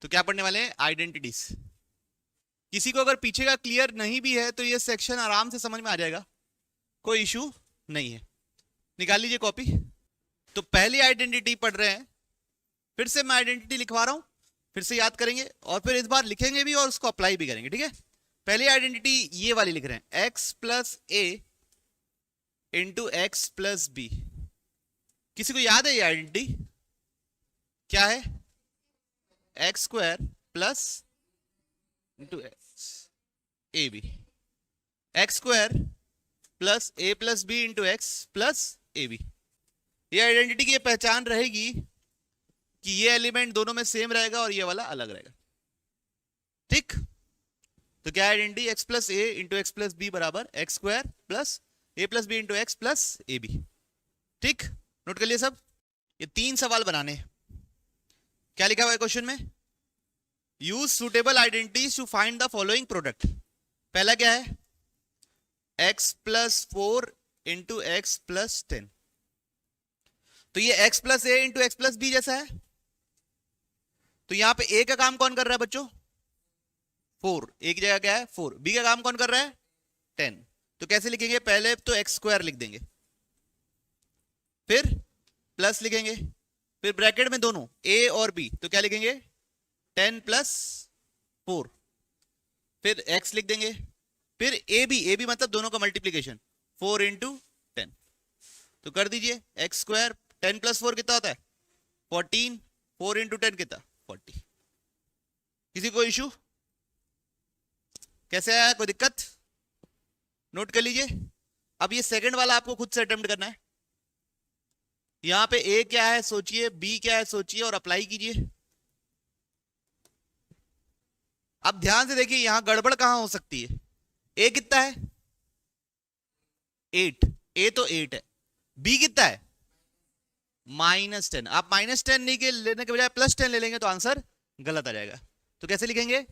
तो क्या पढ़ने वाले हैं? आइडेंटिटीज। किसी को अगर पीछे का क्लियर नहीं भी है तो ये सेक्शन आराम से समझ में आ जाएगा, कोई इशू नहीं है। निकाल लीजिए कॉपी। तो पहली आइडेंटिटी पढ़ रहे हैं, फिर से मैं आइडेंटिटी लिखवा रहा हूं, फिर से याद करेंगे और फिर इस बार लिखेंगे भी और उसको अप्लाई भी करेंगे, ठीक है। पहली आइडेंटिटी ये वाली लिख रहे हैं, x plus a into x plus b. किसी को याद है ये आइडेंटिटी क्या है? X square plus into x a b, x square plus a plus B into x plus A b. ये आइडेंटिटी की पहचान रहेगी कि ये एलिमेंट दोनों में सेम रहेगा और ये वाला अलग रहेगा, ठीक। तो क्या identity? X plus a into x plus b बराबर x square plus a plus B into x plus A b, ठीक। नोट कर लिए सब। ये 3 सवाल बनाने हैं। क्या लिखा हुआ है क्वेश्चन में? Use suitable identities to find the following product. पहला क्या है? X plus 4 into x plus 10। तो ये x plus a into x plus b जैसा है। तो यहां पे ए का काम कौन कर रहा है बच्चों? 4। ए की जगह क्या है? 4। बी का काम कौन कर रहा है? 10। तो कैसे लिखेंगे? पहले तो एक्स स्क्वायर लिख देंगे, फिर प्लस लिखेंगे, फिर ब्रैकेट में दोनों ए और बी, तो क्या लिखेंगे? 10 प्लस 4, फिर एक्स लिख देंगे, फिर ए बी मतलब दोनों का मल्टीप्लीकेशन 4 इंटू 10। तो कर दीजिए, एक्स स्क्वायर 10 प्लस 4 कितना होता है? 14। 4 इंटू 10 कितना? 40। किसी को इशू? कैसे आया? कोई दिक्कत? नोट कर लीजिए। अब ये सेकंड वाला आपको खुद से अटेम्प्ट करना है। यहां पे ए क्या है सोचिए, बी क्या है सोचिए और अप्लाई कीजिए। अब ध्यान से देखिए, यहां गड़बड़ कहां हो सकती है। ए कितना है? 8। ए तो 8 है। बी कितना है? -10। आप -10 नहीं के लेने के बजाय +10 ले लेंगे तो आंसर गलत आ जाएगा। तो कैसे लिखेंगे?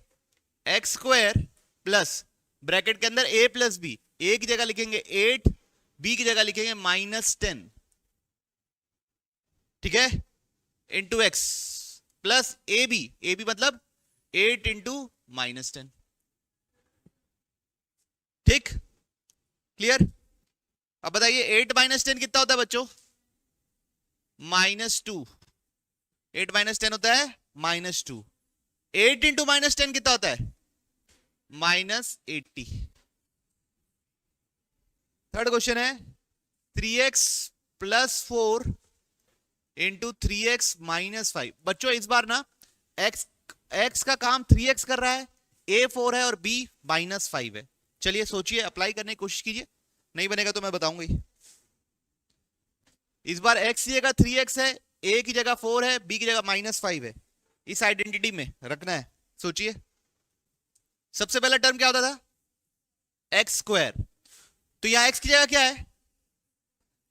एक्स स्क्वायर प्लस ब्रैकेट के अंदर ए प्लस बी, ए की जगह लिखेंगे 8, बी की जगह लिखेंगे -10, ठीक है, इंटू एक्स प्लस ए बी मतलब 8 इंटू -10, ठीक, क्लियर। अब बताइए 8 - 10 कितना होता है बच्चों? -2। 8 - 10 होता है -2। 8 इंटू -10 कितना होता है? -80। थर्ड क्वेश्चन है 3x plus 4 into 3x minus 5। बच्चों इस बार ना x का काम 3x कर रहा है, a 4 है और b -5 है। चलिए सोचिए, अप्लाई करने की कोशिश कीजिए, नहीं बनेगा तो मैं बताऊंगा ही। इस बार x की जगह 3x है, a की जगह 4 है, b की जगह -5 है। इस आइडेंटिटी में रखना है। सोचिए, सबसे पहला टर्म क्या होता था? X square. तो यहां x की जगह क्या है?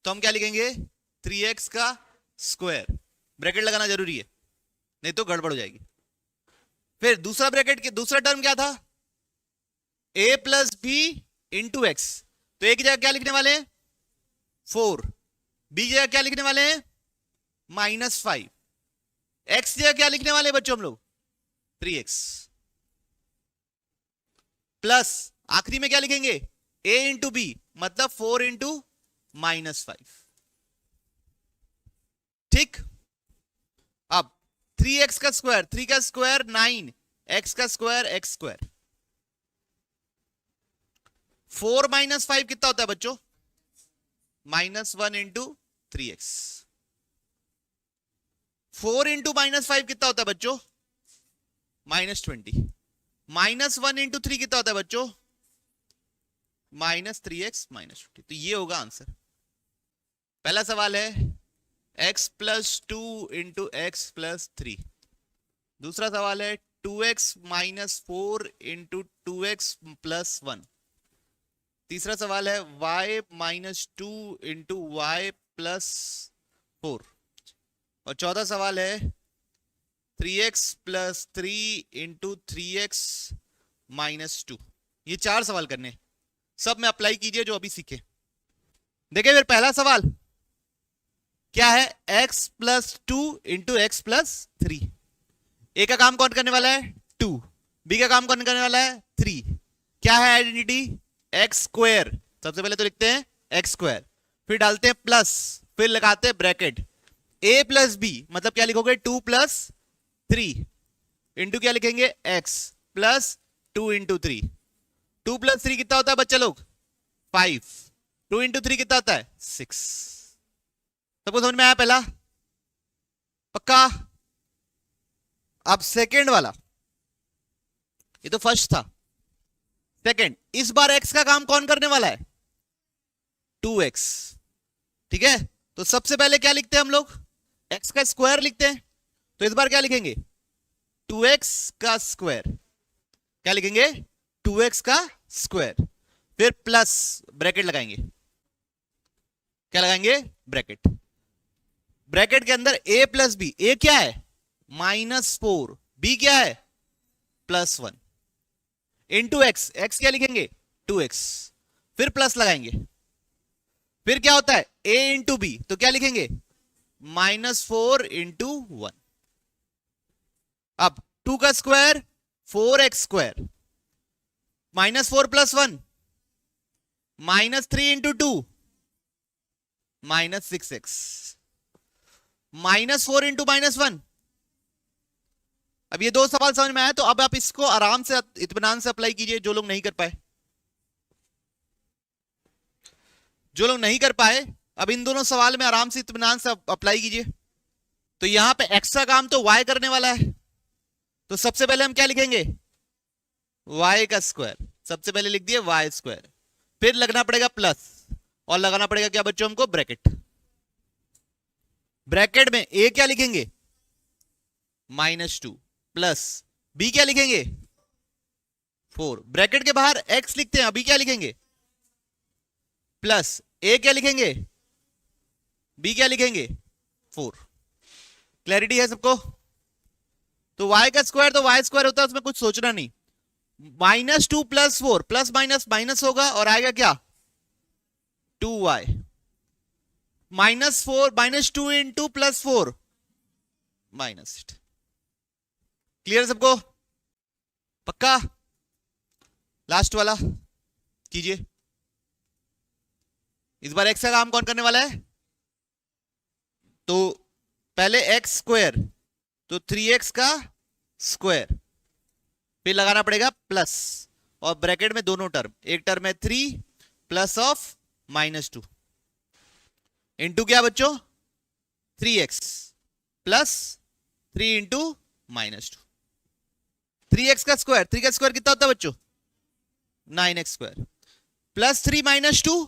तो हम क्या लिखेंगे? 3x का स्क्वायर। ब्रैकेट लगाना जरूरी है, नहीं तो गड़बड़ हो जाएगी। फिर दूसरा ब्रैकेट के दूसरा टर्म क्या था? a plus B into x. तो a की जगह क्या लिखने वाले हैं? 4। b की जगह क्या लिखने वाले हैं? -5। x की जगह क्या लिखने वाले हैं बच्चों हम लोग? 3x प्लस आखिरी में क्या लिखेंगे? a इंटू बी मतलब 4 इंटू -5, ठीक। अब 3x का स्क्वायर, 3 का स्क्वायर 9, x का स्क्वायर x स्क्वायर। 4 - 5 कितना होता है बच्चों? -1 इंटू 3x। 4 इंटू -5 कितना होता है बच्चों? -20। -1 इंटू 3 कितना होता है बच्चों? -3x -20। तो ये होगा आंसर। पहला सवाल है x plus 2 into x plus 3। दूसरा सवाल है 2x - 4 इंटू 2x प्लस 1। तीसरा सवाल है y - 2 इंटू वाई प्लस 4। और चौथा सवाल है 3x प्लस 3 इंटू 3x -2। ये 4 सवाल करने, सब में अप्लाई कीजिए जो अभी सीखे। देखिए फिर पहला सवाल क्या है? x plus 2 into x plus 3। ए का काम कौन करने वाला है 2, बी का काम कौन करने वाला है 3। क्या है आइडेंटिटी एक्स स्क्वायर, सबसे पहले तो लिखते हैं एक्स स्क्वायर, फिर डालते हैं प्लस, फिर लगाते हैं ब्रैकेट ए प्लस बी, मतलब क्या लिखोगे 2 प्लस 3 इंटू क्या लिखेंगे एक्स प्लस 2 इंटू 3। 2 प्लस 3 कितना होता है बच्चे लोग 5, 2 इंटू 3 कितना होता है 6। सबको समझ में आया पहला, पक्का। अब सेकेंड वाला, ये तो फर्स्ट था, सेकेंड, इस बार एक्स का काम कौन करने वाला है 2x, ठीक है। तो सबसे पहले क्या लिखते हैं हम लोग x का स्क्वायर लिखते हैं, तो इस बार क्या लिखेंगे 2x का स्क्वायर, क्या लिखेंगे 2x का स्क्वायर, फिर प्लस ब्रैकेट लगाएंगे, क्या लगाएंगे ब्रैकेट, ब्रैकेट के अंदर a प्लस बी, a क्या है -4, b क्या है +1 इंटू एक्स, एक्स क्या लिखेंगे 2x, फिर प्लस लगाएंगे, फिर क्या होता है a इंटू बी, तो क्या लिखेंगे -4 इंटू 1। अब 2 का square 4x square, -4 + 1 -3 into 2 -6x, -4 into -1। अब ये दो सवाल समझ में आया, तो अब आप इसको आराम से इत्मीनान से अप्लाई कीजिए, जो लोग नहीं कर पाए, जो लोग नहीं कर पाए अब इन दोनों सवाल में आराम से इत्मीनान से अप्लाई कीजिए। तो यहां पे x का काम तो y करने वाला है, तो सबसे पहले हम क्या लिखेंगे y का स्क्वायर, सबसे पहले लिख दिए y स्क्वायर, फिर लगना पड़ेगा प्लस और लगाना पड़ेगा क्या बच्चों हमको ब्रैकेट, ब्रैकेट में a क्या लिखेंगे -2 प्लस b क्या लिखेंगे 4, ब्रैकेट के बाहर x लिखते हैं, अभी क्या लिखेंगे प्लस a क्या लिखेंगे b क्या लिखेंगे 4। क्लैरिटी है सबको। तो y का स्क्वायर तो y स्क्वायर होता है, उसमें कुछ सोचना नहीं, -2 + 4 प्लस माइनस माइनस होगा और आएगा क्या 2y, -2 इंटू +4 -8। क्लियर सबको, पक्का। लास्ट वाला कीजिए, इस बार x का काम कौन करने वाला है, तो पहले x स्क्वायर तो 3x का स्क्वायर, फिर लगाना पड़ेगा प्लस और ब्रैकेट में दोनों टर्म, एक टर्म है 3 प्लस ऑफ -2 इंटू क्या बच्चों 3x प्लस 3 इंटू -2, 3x का स्क्वायर, 3 का स्क्वायर कितना होता है बच्चों 9x square, plus 3 -2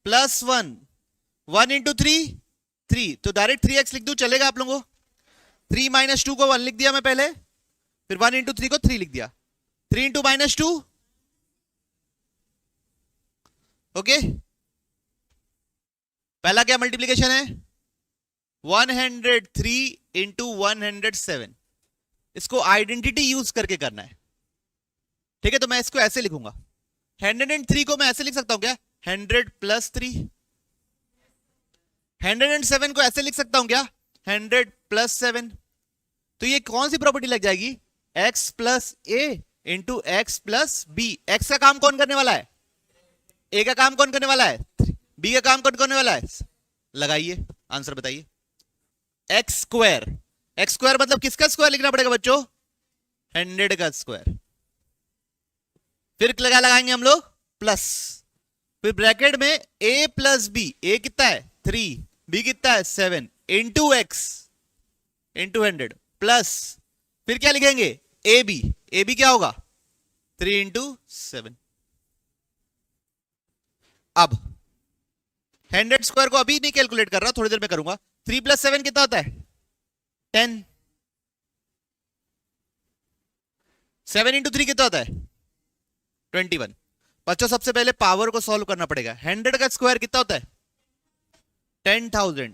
plus 1, 1 into 3 3, तो डायरेक्ट 3x लिख दूं चलेगा आप लोगों को, 3 -2 को 1 लिख दिया मैं पहले, फिर 1 इंटू 3 को 3 लिख दिया, 3 इंटू -2 ओके। पहला क्या मल्टीप्लीकेशन है 103 इंटू 107, इसको आइडेंटिटी यूज करके करना है, ठीक है। तो मैं इसको ऐसे लिखूंगा, 103 को मैं ऐसे लिख सकता हूं क्या 100 + 3, 107 को ऐसे लिख सकता हूं क्या 100 + 7। तो ये कौन सी प्रॉपर्टी लग जाएगी x + a into x + b, x का काम कौन करने वाला है a का काम कौन करने वाला है b का काम कौन करने वाला है, लगाइए आंसर बताइए x स्क्वायर, x स्क्वायर मतलब किसका स्क्वायर लिखना पड़ेगा बच्चों 100 का स्क्वायर, फिर लगा लगाएंगे हम लोग प्लस, फिर ब्रैकेट में a + b, a कितना है 3, b कितना है 7 इंटू x इंटू 100 प्लस, फिर क्या लिखेंगे ab, ab क्या होगा 3 इंटू 7। अब 100 स्क्वायर को अभी नहीं कैलकुलेट कर रहा, थोड़ी देर में करूंगा, 3 + 7 कितना होता है 10, 7 इंटू 3 कितना होता है 21। बच्चों सबसे पहले पावर को सॉल्व करना पड़ेगा, 100 का स्क्वायर कितना होता है 10,000,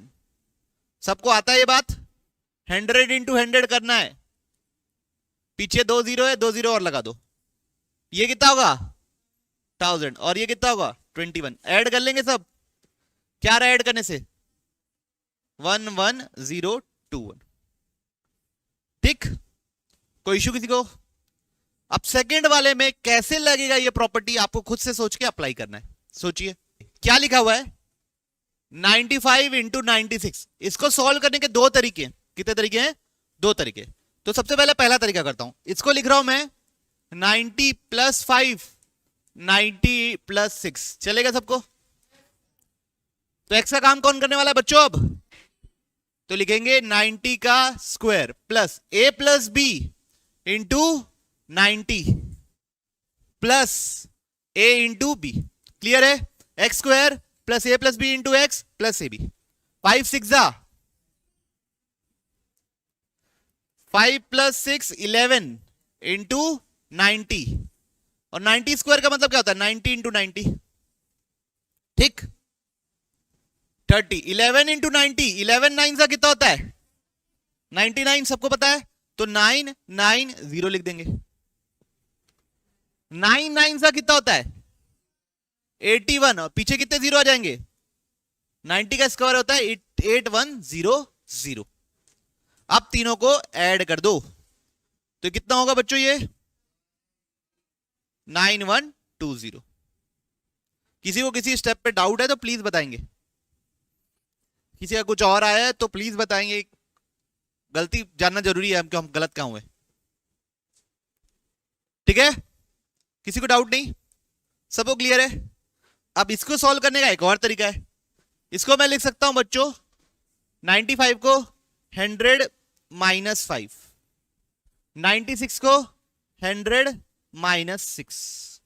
सबको आता है ये बात, 100 इंटू 100 करना है, पीछे 2 0 है, 2 0 और लगा दो, ये कितना होगा 1000 और ये कितना होगा 21, ऐड कर लेंगे सब, क्या रहा ऐड करने से 11021, ठीक, कोई इशू किसी को? अब सेकंड वाले में कैसे लगेगा ये प्रॉपर्टी आपको खुद से सोच के अप्लाई करना है। सोचिए क्या लिखा हुआ है, 95 इंटू 96। इसको सॉल्व करने के दो तरीके हैं। कितने तरीके हैं? दो तरीके। तो सबसे पहले पहला तरीका करता हूं, इसको लिख रहा हूं मैं 90 प्लस 5, 90 प्लस 6। चलेगा सबको? तो एक्स का काम कौन करने वाला है बच्चों? अब तो लिखेंगे 90 का square plus a plus B into 90 plus a into B. Clear है? X square plus a plus B into x plus A B. 5 6 5 plus 6 11 into 90, और 90 स्क्वायर का मतलब क्या होता है? 90 इंटू 90। ठीक, 30। 11 इंटू 90, 11 9 सा कितना होता है? 99, सबको पता है। तो 9 9 0 लिख देंगे। 9 9 सा कितना होता है? 81, और पीछे कितने जीरो आ जाएंगे? 90 का स्क्वायर होता है 8100। अब तीनों को ऐड कर दो तो कितना होगा बच्चों? ये 9120। किसी को किसी स्टेप पे डाउट है तो प्लीज बताएंगे। किसी का कुछ और आया है तो प्लीज बताएंगे। गलती जानना जरूरी है, हम गलत कहां हुए। ठीक है, किसी को डाउट नहीं? सबको क्लियर है? अब इसको सॉल्व करने का एक और तरीका है। इसको मैं लिख सकता हूं बच्चों 95 को 100 माइनस 5, 96 को 100 माइनस 6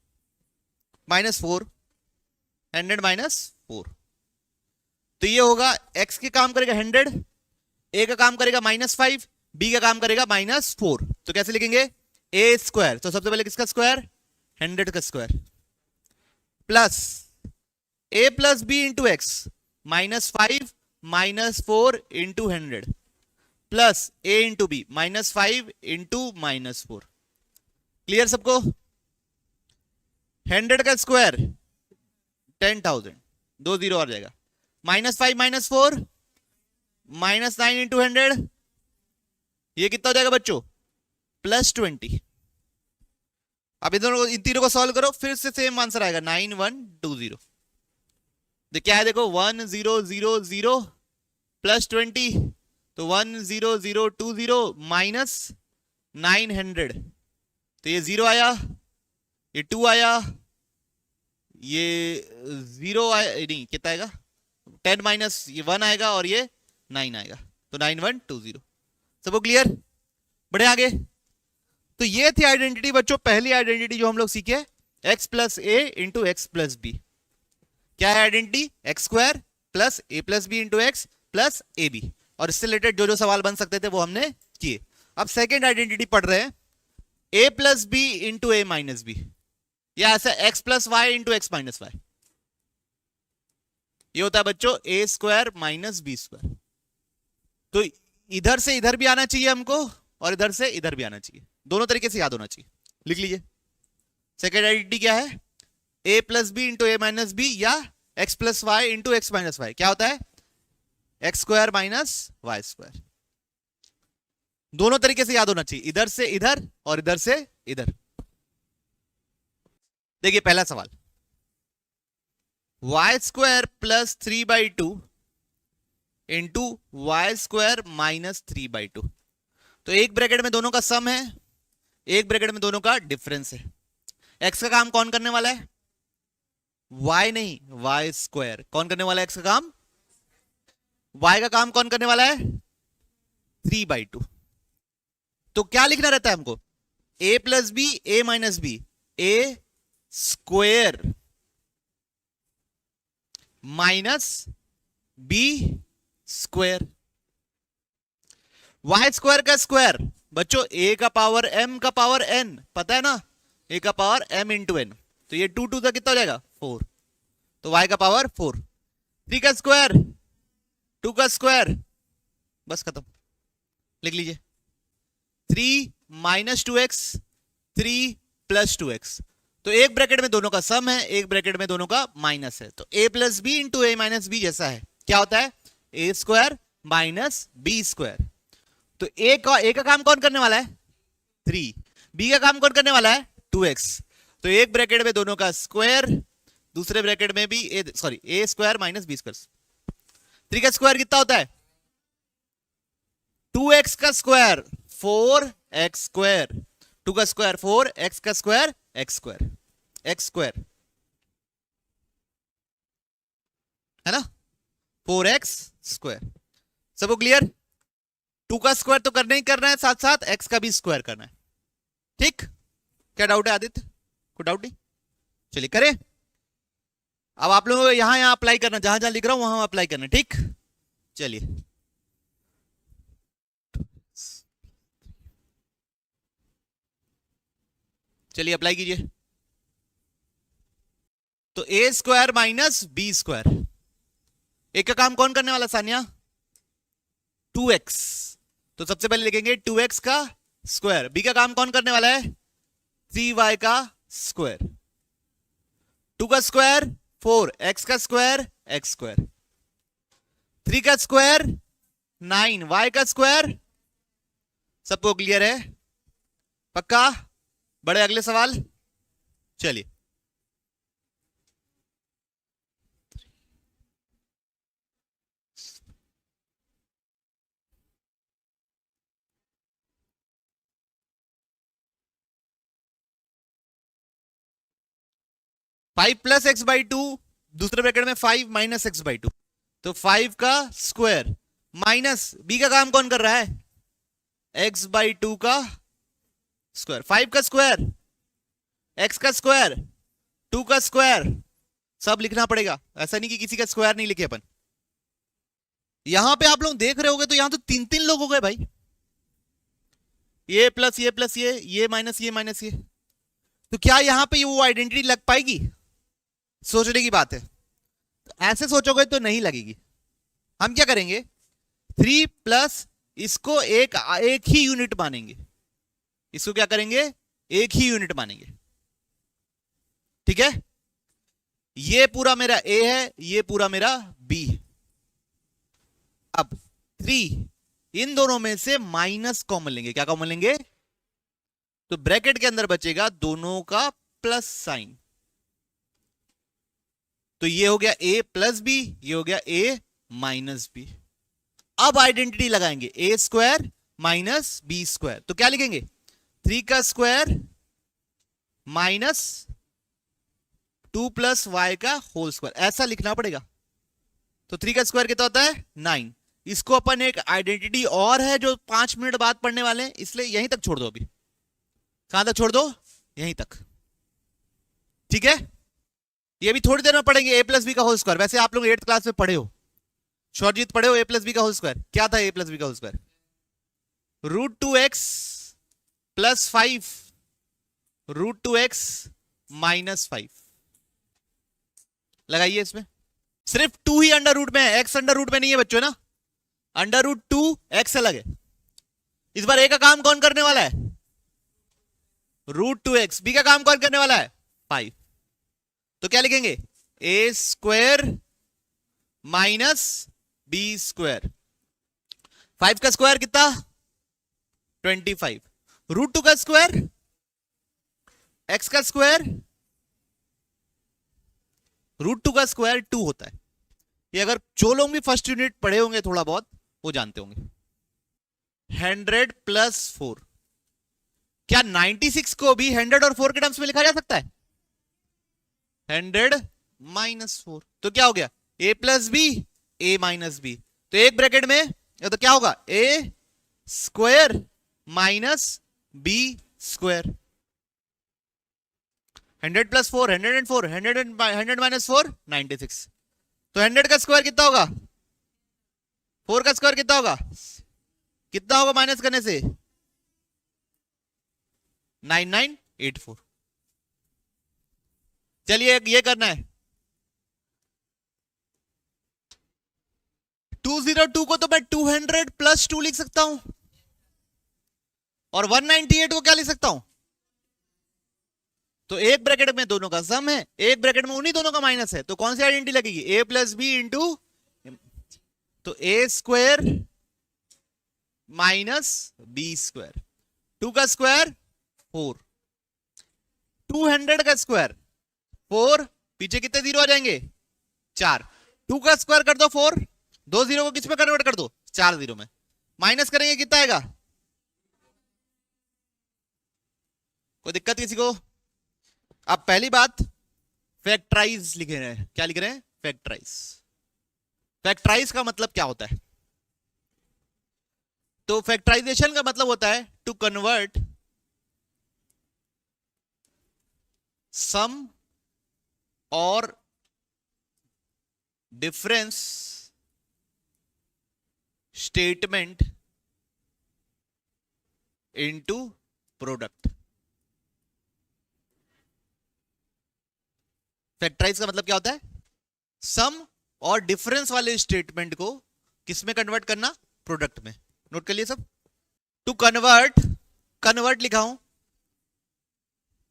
माइनस 4, 100 माइनस 4। तो ये होगा x के काम करेगा 100, a का काम करेगा -5, b का काम करेगा -4। तो कैसे लिखेंगे? a स्क्वायर, तो सबसे पहले किसका स्क्वायर? 100 का square plus a plus B into x -5 -4 into 100 plus a into b -5 into -4। Clear सबको? 100 का स्क्वायर 10,000, 2 0 आ जाएगा। -5 -4 -9 इंटू 100, ये कितना हो जाएगा बच्चों? +20। अब इन तीनों को सॉल्व करो, फिर से सेम आंसर आएगा 9120। तो क्या है देखो, 1000 +20, तो 10020 माइनस 900, तो ये 0 आया, ये 2 आया, ये 0 आया, नहीं कितना आएगा? 10 माइनस ये 1 आएगा और ये 9 आएगा, तो 9120। सबको क्लियर? बढ़े आगे। तो ये थी आइडेंटिटी बच्चों, पहली आइडेंटिटी जो हम लोग सीखे, x plus a into x plus b. क्या है identity? X square plus a plus B into x plus A b. और इससे रिलेटेड जो जो सवाल बन सकते थे वो हमने किए। अब सेकेंड आइडेंटिटी पढ़ रहे हैं, a plus B into A minus b, या ऐसा x plus Y into x minus y. ये होता है बच्चों a square minus B square. तो इधर से इधर भी आना चाहिए हमको, और इधर से इधर भी आना चाहिए, दोनों तरीके से याद होना चाहिए। लिख लीजिए, सेकेंड आइडेंटिटी क्या है? A plus B into A minus b, या x plus Y into x minus y. क्या होता है? X square minus y square. दोनों तरीके से याद होना चाहिए, इधर से इधर और इधर से इधर। देखिए पहला सवाल, y square plus 3/2 into y square minus 3/2। तो एक ब्रैकेट में दोनों का सम है, एक ब्रैकेट में दोनों का डिफरेंस है। एक्स का काम कौन करने वाला है? वाई नहीं, वाई स्क्वायर। कौन करने वाला है एक्स का काम? वाई का काम कौन करने वाला है? 3/2। तो क्या लिखना रहता है हमको? a plus b a minus b, a square minus B square. Y square का स्क्वायर बच्चों a का पावर m का पावर n, पता है ना? a का पावर m इंटू n, तो ये 2 2 का कितना हो जाएगा? 4, तो y का पावर 4। 3 का स्क्वायर 2 का स्क्वायर, बस खत्म। लिख लीजिए 3 माइनस 2x 3 प्लस 2x। तो एक ब्रैकेट में दोनों का सम है, एक ब्रैकेट में दोनों का माइनस है। तो a plus B into A minus b जैसा है। क्या होता है? ए स्क्वायर माइनस बी स्क्वायर। तो ए का काम कौन करने वाला है 3, बी का काम कौन करने वाला है 2x। तो एक ब्रैकेट में दोनों का स्क्वायर, दूसरे ब्रैकेट में भी ए स्क्वायर माइनस बी स्क्वायर। 3 का स्क्वायर कितना होता है 2x का स्क्वायर 4x स्क्वायर, 2 का स्क्वायर 4, x का square x square, x square है ना 4x स्क्वायर। सबको क्लियर? 2 का स्क्वायर तो करना ही करना है, साथ साथ x का भी स्क्वायर करना है। ठीक, क्या डाउट है आदित्य? कोई डाउट नहीं? चलिए करें। अब आप लोगों को यहां यहां अप्लाई करना, जहां जहां लिख रहा हूं वहां अप्लाई करना। ठीक, चलिए चलिए अप्लाई कीजिए। तो A square minus B square, एक का काम कौन करने वाला सानिया 2x। तो सबसे पहले लिखेंगे 2x का स्क्वायर, बी का काम कौन करने वाला है 3y का स्क्वायर, 2 का स्क्वायर 4, x का स्क्वायर x स्क्वायर, 3 का स्क्वायर 9, y का स्क्वायर। सबको क्लियर है? पक्का? बड़े अगले सवाल। चलिए 5 प्लस एक्स बाई 2, दूसरे ब्रैकेट में 5 माइनस एक्स बाई 2। तो 5 का स्क्वायर माइनस बी का काम कौन कर रहा है एक्स बाई 2 का स्क्वायर, 5 का स्क्वायर एक्स का स्क्वायर 2 का स्क्वायर, सब लिखना पड़ेगा, ऐसा नहीं कि किसी का स्क्वायर नहीं लिखे अपन। यहां पे आप लोग देख रहे होगे तो यहां तो 3 लोग हो गए भाई, ये प्लस ये प्लस ये माइनस ये माइनस ये। तो क्या यहां पे वो आइडेंटिटी लग पाएगी? सोचने की बात है। तो ऐसे सोचोगे तो नहीं लगेगी। हम क्या करेंगे 3 प्लस इसको एक ही यूनिट मानेंगे, इसको क्या करेंगे एक ही यूनिट मानेंगे। ठीक है, ये पूरा मेरा ए है, ये पूरा मेरा बी है। अब 3 इन दोनों में से माइनस कॉमन लेंगे, क्या कॉमन लेंगे? तो ब्रैकेट के अंदर बचेगा दोनों का प्लस साइन। तो ये हो गया a प्लस बी, ये हो गया a माइनस बी। अब आइडेंटिटी लगाएंगे ए स्क्वायर माइनस बी स्क्वायर। तो क्या लिखेंगे 3 का स्क्वायर माइनस 2 प्लस वाई का होल स्क्वायर, ऐसा लिखना पड़ेगा। तो 3 का स्क्वायर कितना होता है 9। इसको अपन एक आइडेंटिटी और है जो 5 मिनट बाद पढ़ने वाले हैं, इसलिए यहीं तक छोड़ दो। अभी कहां तक छोड़ दो? यहीं तक। ठीक है, ये भी थोड़ी देर में पढ़ेंगे a प्लस बी का होल स्क्वायर। वैसे आप लोग 8th क्लास में पढ़े हो, शौरजीत पढ़े हो a प्लस बी का होल स्क्वायर। क्या था a प्लस बी का whole square? √2x plus 5 √2x minus 5। लगाइए, इसमें सिर्फ 2 ही अंडर रूट में है, x अंडर रूट में नहीं है बच्चों ना। √2 x अलग है। इस बार a का काम कौन करने वाला है √2x, b का काम कौन करने वाला है 5। तो क्या लिखेंगे a square minus B square. 5 का स्क्वायर कितना 25, √2 का स्क्वायर x का स्क्वायर, √2 का स्क्वायर 2 होता है। ये अगर जो लोग भी फर्स्ट यूनिट पढ़े होंगे थोड़ा बहुत वो जानते होंगे। 100 प्लस 4, क्या 96 को भी 100 और 4 के टर्म्स में लिखा जा सकता है? 100 माइनस 4, तो क्या हो गया a plus b a minus b. तो एक ब्रैकेट में तो क्या होगा a square minus B square. 100 plus 4 104, 100 minus 4 96। तो 100 का स्क्वायर कितना होगा 4 का स्क्वायर कितना होगा, कितना होगा माइनस करने से 9984। चलिए ये करना है 202 को तो मैं 200 प्लस 2 लिख सकता हूं, और 198 को क्या लिख सकता हूं? तो एक ब्रैकेट में दोनों का सम है, एक ब्रैकेट में उन्हीं दोनों का माइनस है। तो कौन सी आइडेंटिटी लगेगी a प्लस बी इंटू, तो a square minus B square, 2 का स्क्वायर 4, 200 का स्क्वायर 4, पीछे कितने जीरो आ जाएंगे 4, 2 का स्क्वायर कर दो 4, 2 जीरो को किस में कन्वर्ट कर दो 4 जीरो में, माइनस करेंगे कितना आएगा, कोई दिक्कत किसी को। अब पहली बात फैक्टराइज लिख रहे हैं, क्या लिख रहे हैं फैक्टराइज। फैक्टराइज का मतलब क्या होता है, तो फैक्टराइजेशन का मतलब होता है टू कन्वर्ट सम और difference statement into product. Factorise का मतलब क्या होता है, सम और डिफरेंस वाले स्टेटमेंट को किसमें कन्वर्ट करना, प्रोडक्ट में। नोट कर लिए सब। टू कन्वर्ट, कन्वर्ट लिखा हूं,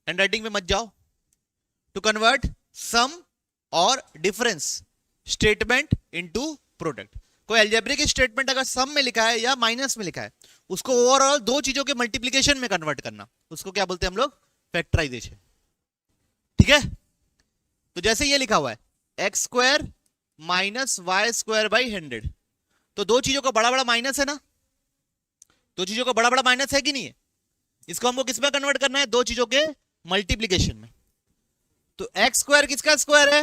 हैंडराइटिंग में मत जाओ। टू कन्वर्ट सम और डिफरेंस स्टेटमेंट इनटू प्रोडक्ट। कोई अलजेब्रिक स्टेटमेंट अगर सम में लिखा है या माइनस में लिखा है, उसको ओवरऑल दो चीजों के मल्टीप्लीकेशन में कन्वर्ट करना, उसको क्या बोलते हैं हम लोग, फैक्टराइजेशन। ठीक है, तो जैसे ये लिखा हुआ है x square minus y square by 100, तो दो चीजों का बड़ा बड़ा माइनस है ना, दो चीजों का बड़ा बड़ा माइनस है कि नहीं है, इसको हमको किस में कन्वर्ट करना है, दो चीजों के मल्टीप्लीकेशन में। तो एक्स स्क्वायर किसका स्क्वायर है,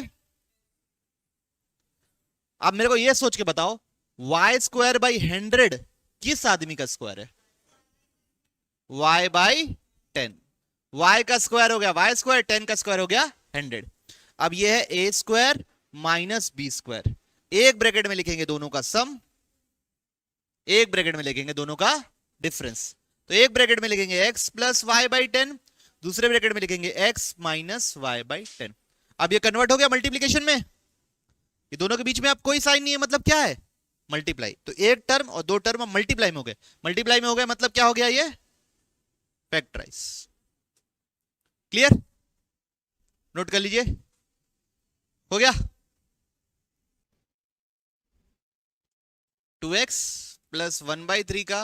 अब मेरे को यह सोच के बताओ वाई स्क्वायर बाई 100 किस आदमी का स्क्वायर है, वाई बाई 10, वाई का स्क्वायर हो गया वाई स्क्वायर, 10 का स्क्वायर हो गया 100। अब यह है ए स्क्वायर माइनस बी स्क्वायर, एक ब्रैकेट में लिखेंगे दोनों का सम, एक ब्रैकेट में लिखेंगे दोनों का डिफरेंस। तो एक ब्रैकेट में लिखेंगे x प्लस वाई बाई 10, दूसरे ब्रैकेट में लिखेंगे x माइनस वाई बाई 10। अब ये कन्वर्ट हो गया मल्टीप्लीकेशन में, ये दोनों के बीच में अब कोई साइन नहीं है, मतलब क्या है, मल्टीप्लाई। तो एक टर्म और दो टर्म मल्टीप्लाई में हो गए, मल्टीप्लाई में हो गए मतलब क्या हो गया, ये फैक्टराइज। क्लियर, नोट कर लीजिए, हो गया। 2x प्लस 1/3 का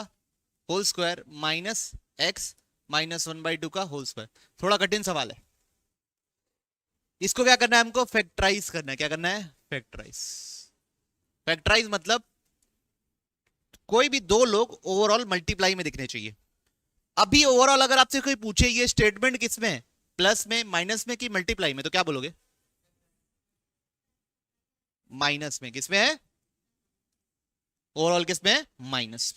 whole square minus x minus 1/2 का होल स्क्वायर। थोड़ा कठिन सवाल है, इसको क्या करना है हमको, फैक्टराइज करना है। क्या करना है, फैक्टराइज। फैक्टराइज मतलब कोई भी दो लोग ओवरऑल मल्टीप्लाई में दिखने चाहिए। अभी ओवरऑल अगर आपसे कोई पूछे ये स्टेटमेंट किसमें है, प्लस में, माइनस में कि मल्टीप्लाई में, तो क्या बोलोगे, माइनस में। किसमें है, ओवरऑल किसमें है, माइनस।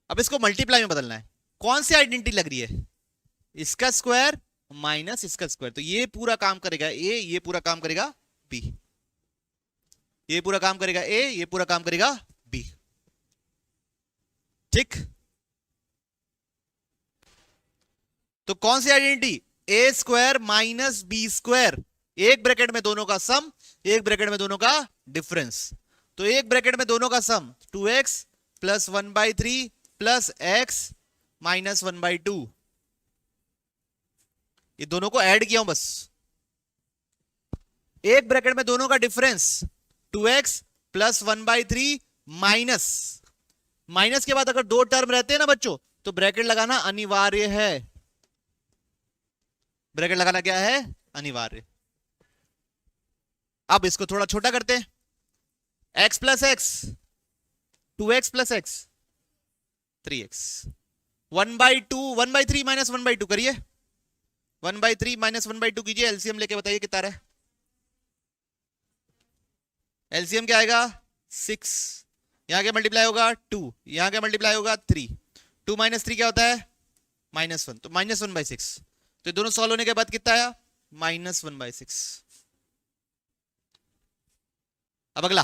अब इसको मल्टीप्लाई में बदलना है, कौन सी आइडेंटिटी लग रही है, इसका स्क्वायर माइनस इसका स्क्वायर, तो ये पूरा काम करेगा ए, ये पूरा काम करेगा बी, ये पूरा काम करेगा ए, ये पूरा काम करेगा बी। ठीक, तो कौन सी आइडेंटिटी, ए स्क्वायर माइनस बी स्क्वायर, एक ब्रैकेट में दोनों का सम, एक ब्रैकेट में दोनों का डिफरेंस। तो एक ब्रैकेट में दोनों का सम 2x plus 1/3 plus x minus 1/2, ये दोनों को ऐड किया हूं बस। एक ब्रैकेट में दोनों का difference 2x plus 1/3 minus, minus के बाद अगर दो टर्म रहते हैं ना बच्चों, तो ब्रैकेट लगाना अनिवार्य है। ब्रैकेट लगाना क्या है, अनिवार्य। अब इसको थोड़ा छोटा करते हैं, x plus x 2x plus x 3x, 1/2, 1/3 minus 1/2 करिए, 1/3 माइनस 1/2 कीजिए, एलसीएम लेके बताइए कितना रहा है। एलसीएम क्या आएगा 6, यहां क्या मल्टीप्लाई होगा 2, यहां क्या मल्टीप्लाई होगा 3, 2 माइनस 3 क्या होता है -1, तो -1/6। तो दोनों सॉल्व होने के बाद कितना आया, -1/6। अब अगला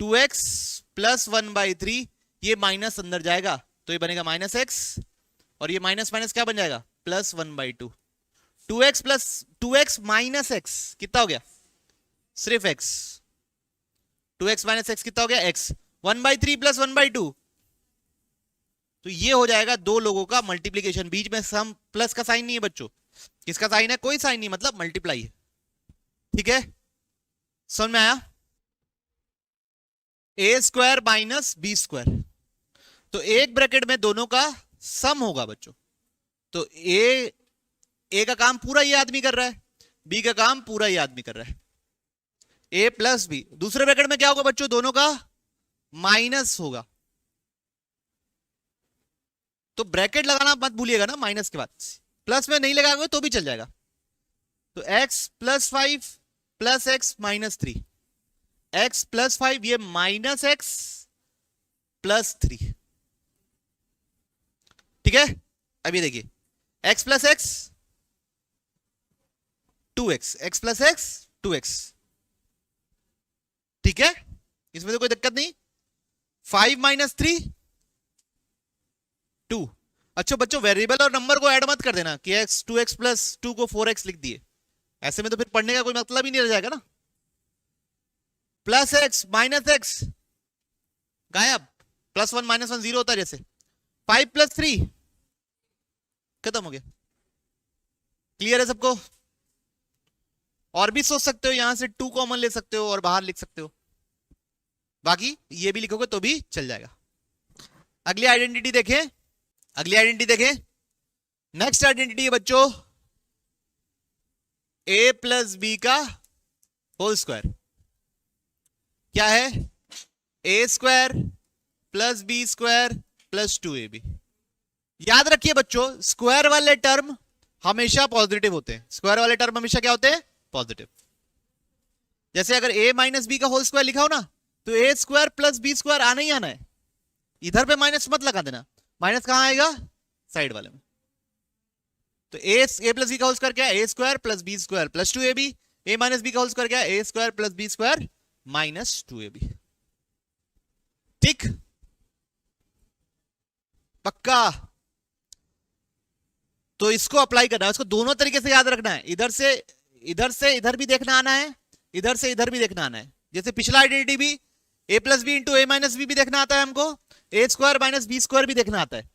2x प्लस 1/3, ये माइनस अंदर जाएगा तो ये बनेगा -x, और ये माइनस माइनस क्या बन जाएगा plus 1/2। 2x plus 2x minus x कितना हो गया, सिर्फ x। 2x माइनस x कितना हो गया x, 1/3 प्लस 1/2, तो ये हो जाएगा दो लोगों का मल्टीप्लीकेशन। बीच में सम प्लस का साइन नहीं है बच्चों, किसका साइन है, कोई साइन नहीं, मतलब मल्टीप्लाई है। ठीक है, समझ में आया। ए स्क्वायर माइनस बी स्क्वायर, तो एक ब्रैकेट में दोनों का सम होगा बच्चों। तो ए का काम पूरा ये आदमी कर रहा है, बी का काम पूरा ये आदमी कर रहा है, ए प्लस बी। दूसरे ब्रैकेट में क्या होगा बच्चों, दोनों का माइनस होगा। तो ब्रैकेट लगाना मत भूलिएगा ना, माइनस के बाद प्लस में नहीं लगाओगे तो भी चल जाएगा। तो x plus 5 plus x minus 3, x plus 5 ये माइनस एक्स प्लस 3, ठीक है। अब ये देखिए x plus x 2x, x plus x 2x, ठीक है, इसमें तो कोई दिक्कत नहीं। 5 माइनस 3 2। अच्छा बच्चों वेरिएबल और नंबर को ऐड मत कर देना कि x 2x प्लस 2 को 4x लिख दिए, ऐसे में तो फिर पढ़ने का कोई मतलब ही नहीं रह जाएगा ना। प्लस x माइनस x गायब, प्लस 1 माइनस 1 0 होता है जैसे। 5 प्लस 3 खत्म हो गया। क्लियर है सबको? और भी सोच सकते हो, यहां से 2 कॉमन ले सकते हो और बाहर लिख सकते हो, बाकी ये भी लिखोगे तो भी चल जाएगा। अगली आइडेंटिटी देखें, अगली आइडेंटिटी देखें। नेक्स्ट आइडेंटिटी है बच्चों a प्लस बी का होल स्क्वायर। क्या है? a square plus B square plus 2ab। याद रखिए बच्चों स्क्वायर वाले टर्म हमेशा पॉजिटिव होते हैं, स्क्वायर वाले टर्म हमेशा क्या होते हैं? पॉजिटिव। जैसे अगर a माइनस बी का होल स्क्वायर लिखा हो ना, तो a square plus B square आना ही आना है, इधर पे माइनस मत लगा देना। माइनस कहां आएगा? साइड वाले में। तो a प्लस बी का होल स्क्वायर क्या है? a square plus B square plus 2ab। a minus B का होल स्क्वायर क्या है? a square plus B square minus 2ab। ठीक, पक्का? तो इसको अप्लाई करना है, इसको दोनों तरीके से याद रखना है। इधर से इधर भी देखना आना है, इधर से इधर भी देखना आना है। जैसे पिछला आइडेंटिटी भी a plus B into A minus B भी देखना आता है हमको, A square minus B square भी देखना आता है।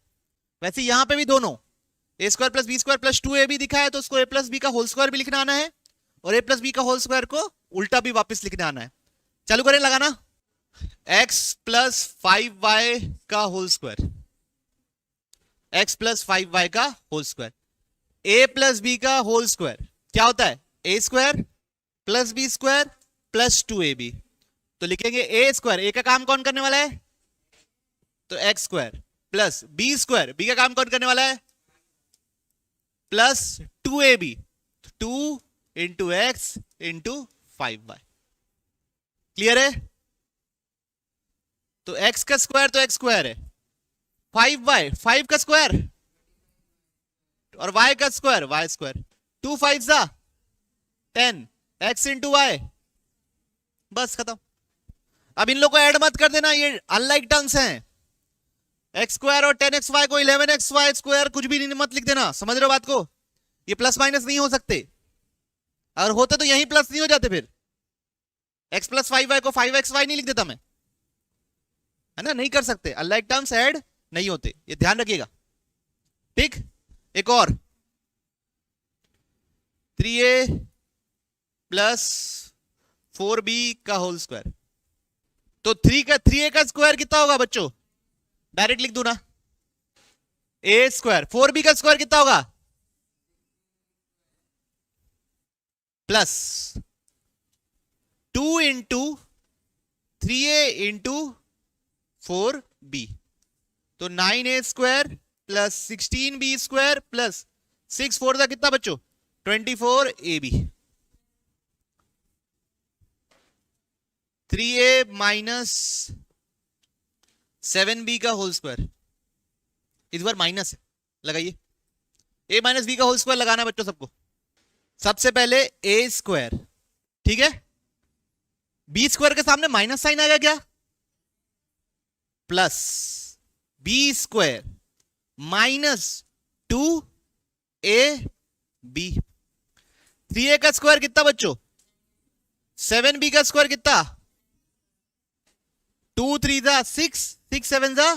वैसे यहां पे भी दोनों A square plus B square plus 2ab दिखा है, तो उसको ए प्लस बी का होल स्क्वायर भी लिखना आना है और ए प्लस बी का होल स्क्वायर को उल्टा भी वापस लिखना आना है। चालू करें लगाना। x प्लस 5y का whole square, x plus 5y का whole square, a plus B का होल स्क्वायर क्या होता है? a square plus B square plus 2ab। तो लिखेंगे a स्क्वायर, a का काम कौन करने वाला है? तो x square plus B square, b का काम कौन करने वाला है? Plus 2ab, 2 into X into 5y। Clear है? तो x का स्क्वायर तो x स्क्वायर है, 5y 5 का स्क्वायर और y का स्क्वायर y स्क्वायर, 2 5 जा 10 x इंटू वाई, बस खत्म। अब इन लोगों को ऐड मत कर देना, ये अनलाइक टर्म्स हैं। एक्स स्क्वायर और 10xy को 11xy स्क्वायर कुछ भी नहीं मत लिख देना, समझ रहे हो बात को? ये प्लस माइनस नहीं हो सकते, अगर होते तो यही प्लस नहीं हो जाते फिर। x प्लस 5y को 5xy नहीं लिख देता मैं, है ना? नहीं कर सकते, अनलाइक टर्म्स ऐड नहीं होते, ये ध्यान रखिएगा। ठीक, एक और 3a प्लस 4b का होल स्क्वायर। तो 3a का स्क्वायर कितना होगा बच्चों? डायरेक्ट लिख दू ना, a स्क्वायर। 4b का स्क्वायर कितना होगा? Plus 2 into 3a into 4b, तो 9a square plus 16b square plus 6 4 का कितना बच्चों? 24ab। 3a माइनस 7b का होल स्क्वायर, इस बार माइनस है, लगाइए। a माइनस बी का होल स्क्वायर लगाना है बच्चों सबको। सबसे पहले a स्क्वायर, ठीक है, b स्क्वायर के सामने माइनस साइन आएगा क्या? Plus b square minus 2ab। 3a का स्क्वायर कितना बच्चों? 7b का स्क्वायर कितना? 2 3 जा 6, 6 7 जा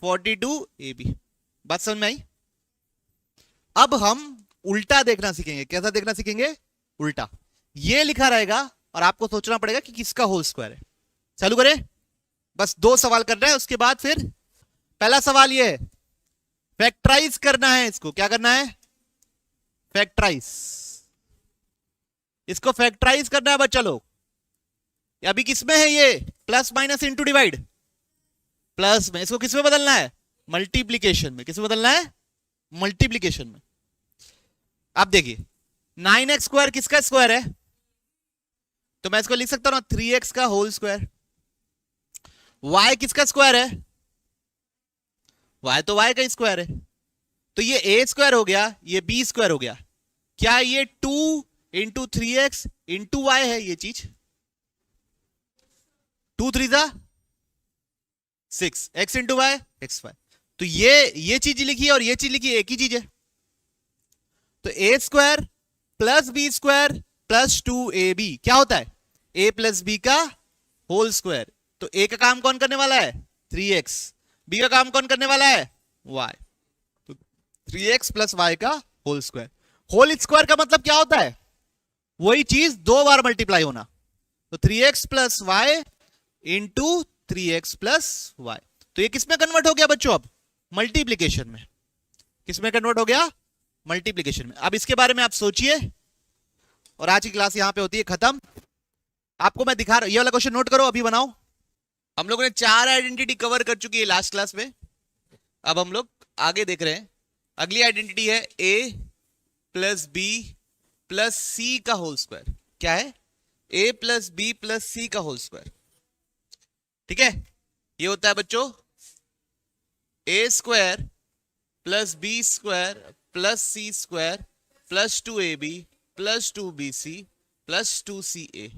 42ab। बात समझ में आई? अब हम उल्टा देखना सीखेंगे। कैसा देखना सीखेंगे? उल्टा। ये लिखा रहेगा और आपको सोचना पड़ेगा कि किसका होल स्क्वायर है। चालू करें। बस 2 सवाल करना है, उसके बाद फिर पहला सवाल ये है, फैक्टराइज करना है इसको। क्या करना है? फैक्टराइज। इसको फैक्टराइज करना है बच्चा लोग। अभी किसमें है ये? Plus minus into divide, plus में। इसको किसमें बदलना है? मल्टीप्लीकेशन में। किसमें बदलना है? मल्टीप्लीकेशन में। अब देखिए 9x स्क्वायर किसका स्क्वायर है? तो मैं इसको लिख सकता हूं 3x का होल स्क्वायर। y किसका स्क्वायर है? y तो y का स्क्वायर है। तो ये a स्क्वायर हो गया, ये b स्क्वायर हो गया। क्या ये 2 इंटू 3x इंटू y है? ये चीज 2 3 जा 6, x into Y X Y. तो ये चीज लिखी और ये चीज लिखी, एक ही चीज है। तो A square plus B square plus 2ab क्या होता है? a प्लस बी का होल स्क्वायर। तो a का काम कौन करने वाला है? 3x। b का काम कौन करने वाला है? y। तो 3x प्लस y का होल स्क्वायर। होल स्क्वायर का मतलब क्या होता है? वही चीज 2 बार मल्टीप्लाई होना। तो 3x plus Y into 3x plus Y. तो ये किसमें कन्वर्ट हो गया बच्चों? अब मल्टीप्लीकेशन में। किसमें कन्वर्ट हो गया? मल्टीप्लीकेशन में। अब इसके बारे में आप सोचिए, और आज की क्लास यहां पे होती है खत्म। आपको मैं दिखा रहा हूं, ये वाला क्वेश्चन नोट करो, अभी बनाओ। हम लोगों ने 4 आइडेंटिटी कवर कर चुकी है लास्ट क्लास में। अब हम लोग आगे देख रहे हैं। अगली आइडेंटिटी है a plus B plus C का होल स्क्वायर। क्या है? a plus B plus C का होल स्क्वायर। ठीक है, ये होता है बच्चों a square plus B square plus C square plus 2ab plus 2bc plus 2ca।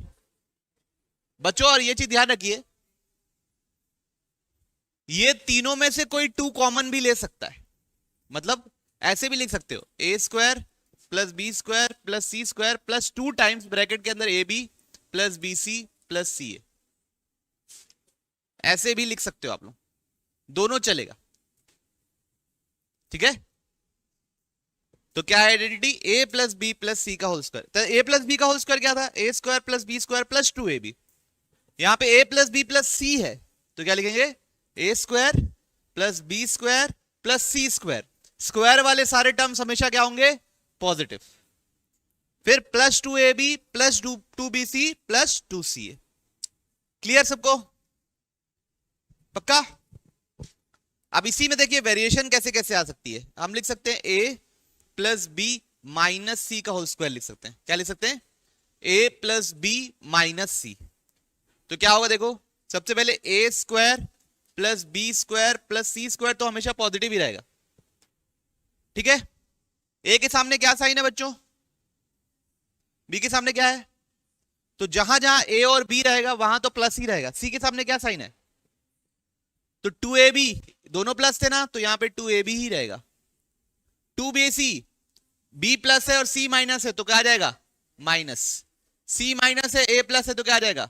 बच्चों और ये चीज ध्यान रखिए, ये तीनों में से कोई 2 कॉमन भी ले सकता है। मतलब ऐसे भी लिख सकते हो a square plus B square plus C square plus 2 times bracket के अंदर ab plus bc plus ca। ऐसे भी लिख सकते हो आप लोग, दोनों चलेगा। ठीक है, तो क्या है identity? a plus B plus C का होल स्क्वायर। तो a प्लस बी का होल स्क्वायर क्या था? a square plus B square plus 2ab। यहां पे a plus B plus C है, तो क्या लिखेंगे? a square plus B square plus C square. Square वाले सारे टर्म्स हमेशा क्या होंगे? पॉजिटिव। फिर plus 2ab plus 2bc plus 2ca। Clear सबको? पक्का? अब इसी में देखिए वेरिएशन कैसे कैसे आ सकती है। हम लिख सकते हैं a प्लस बी माइनस सी का होल स्क्वायर लिख सकते हैं। क्या लिख सकते हैं? a plus B minus C. तो क्या होगा देखो, सबसे पहले a square plus B square plus C square तो हमेशा पॉजिटिव ही रहेगा। ठीक है, a के सामने क्या साइन है बच्चों? b के सामने क्या है? तो जहां जहां a और b रहेगा वहां तो प्लस ही रहेगा। c के सामने क्या साइन है? तो 2ab, दोनों प्लस थे ना, तो यहां पे 2ab ही रहेगा। 2bc, b प्लस है और c माइनस है तो क्या आ जाएगा? माइनस। c माइनस है, a प्लस है तो क्या आ जाएगा?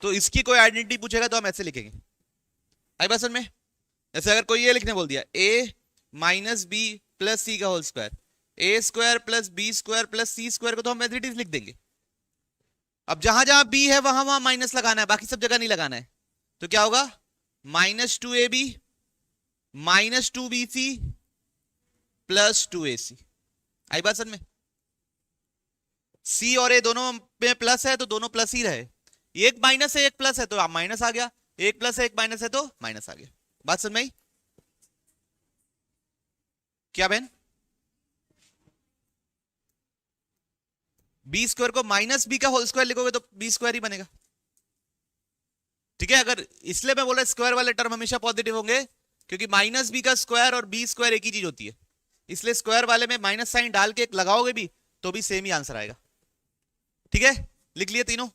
तो इसकी कोई आइडेंटिटी पूछेगा तो हम ऐसे लिखेंगे। आई बात समझ में? जैसे अगर कोई ये लिखने बोल दिया a minus B plus C का whole square, a square plus B square plus C square को तो हम एज इट इज लिख देंगे। अब जहां जहां b है वहां वहां माइनस लगाना है, बाकी सब जगह नहीं लगाना है। तो क्या होगा? Minus 2ab minus 2bc plus 2ac। आई बात समझ में? c और a दोनों में प्लस है तो दोनों प्लस ही रहे। एक माइनस है एक प्लस है तो आप माइनस आ गया, एक प्लस है एक माइनस है तो माइनस आ गया। बात समझ में आई? क्या बहन? बी स्क्वायर को माइनस बी का होल स्क्वायर लिखोगे तो बी स्क्वायर ही बनेगा। ठीक है, अगर इसलिए मैं बोल रहा स्क्वायर वाले टर्म हमेशा पॉजिटिव होंगे क्योंकि माइनस बी का स्क्वायर और बी स्क्वायर एक ही चीज होती है, इसलिए स्क्वायर वाले में माइनस साइन डाल के एक लगाओगे भी तो भी सेम ही आंसर आएगा। ठीक है, लिख लिए तीनों।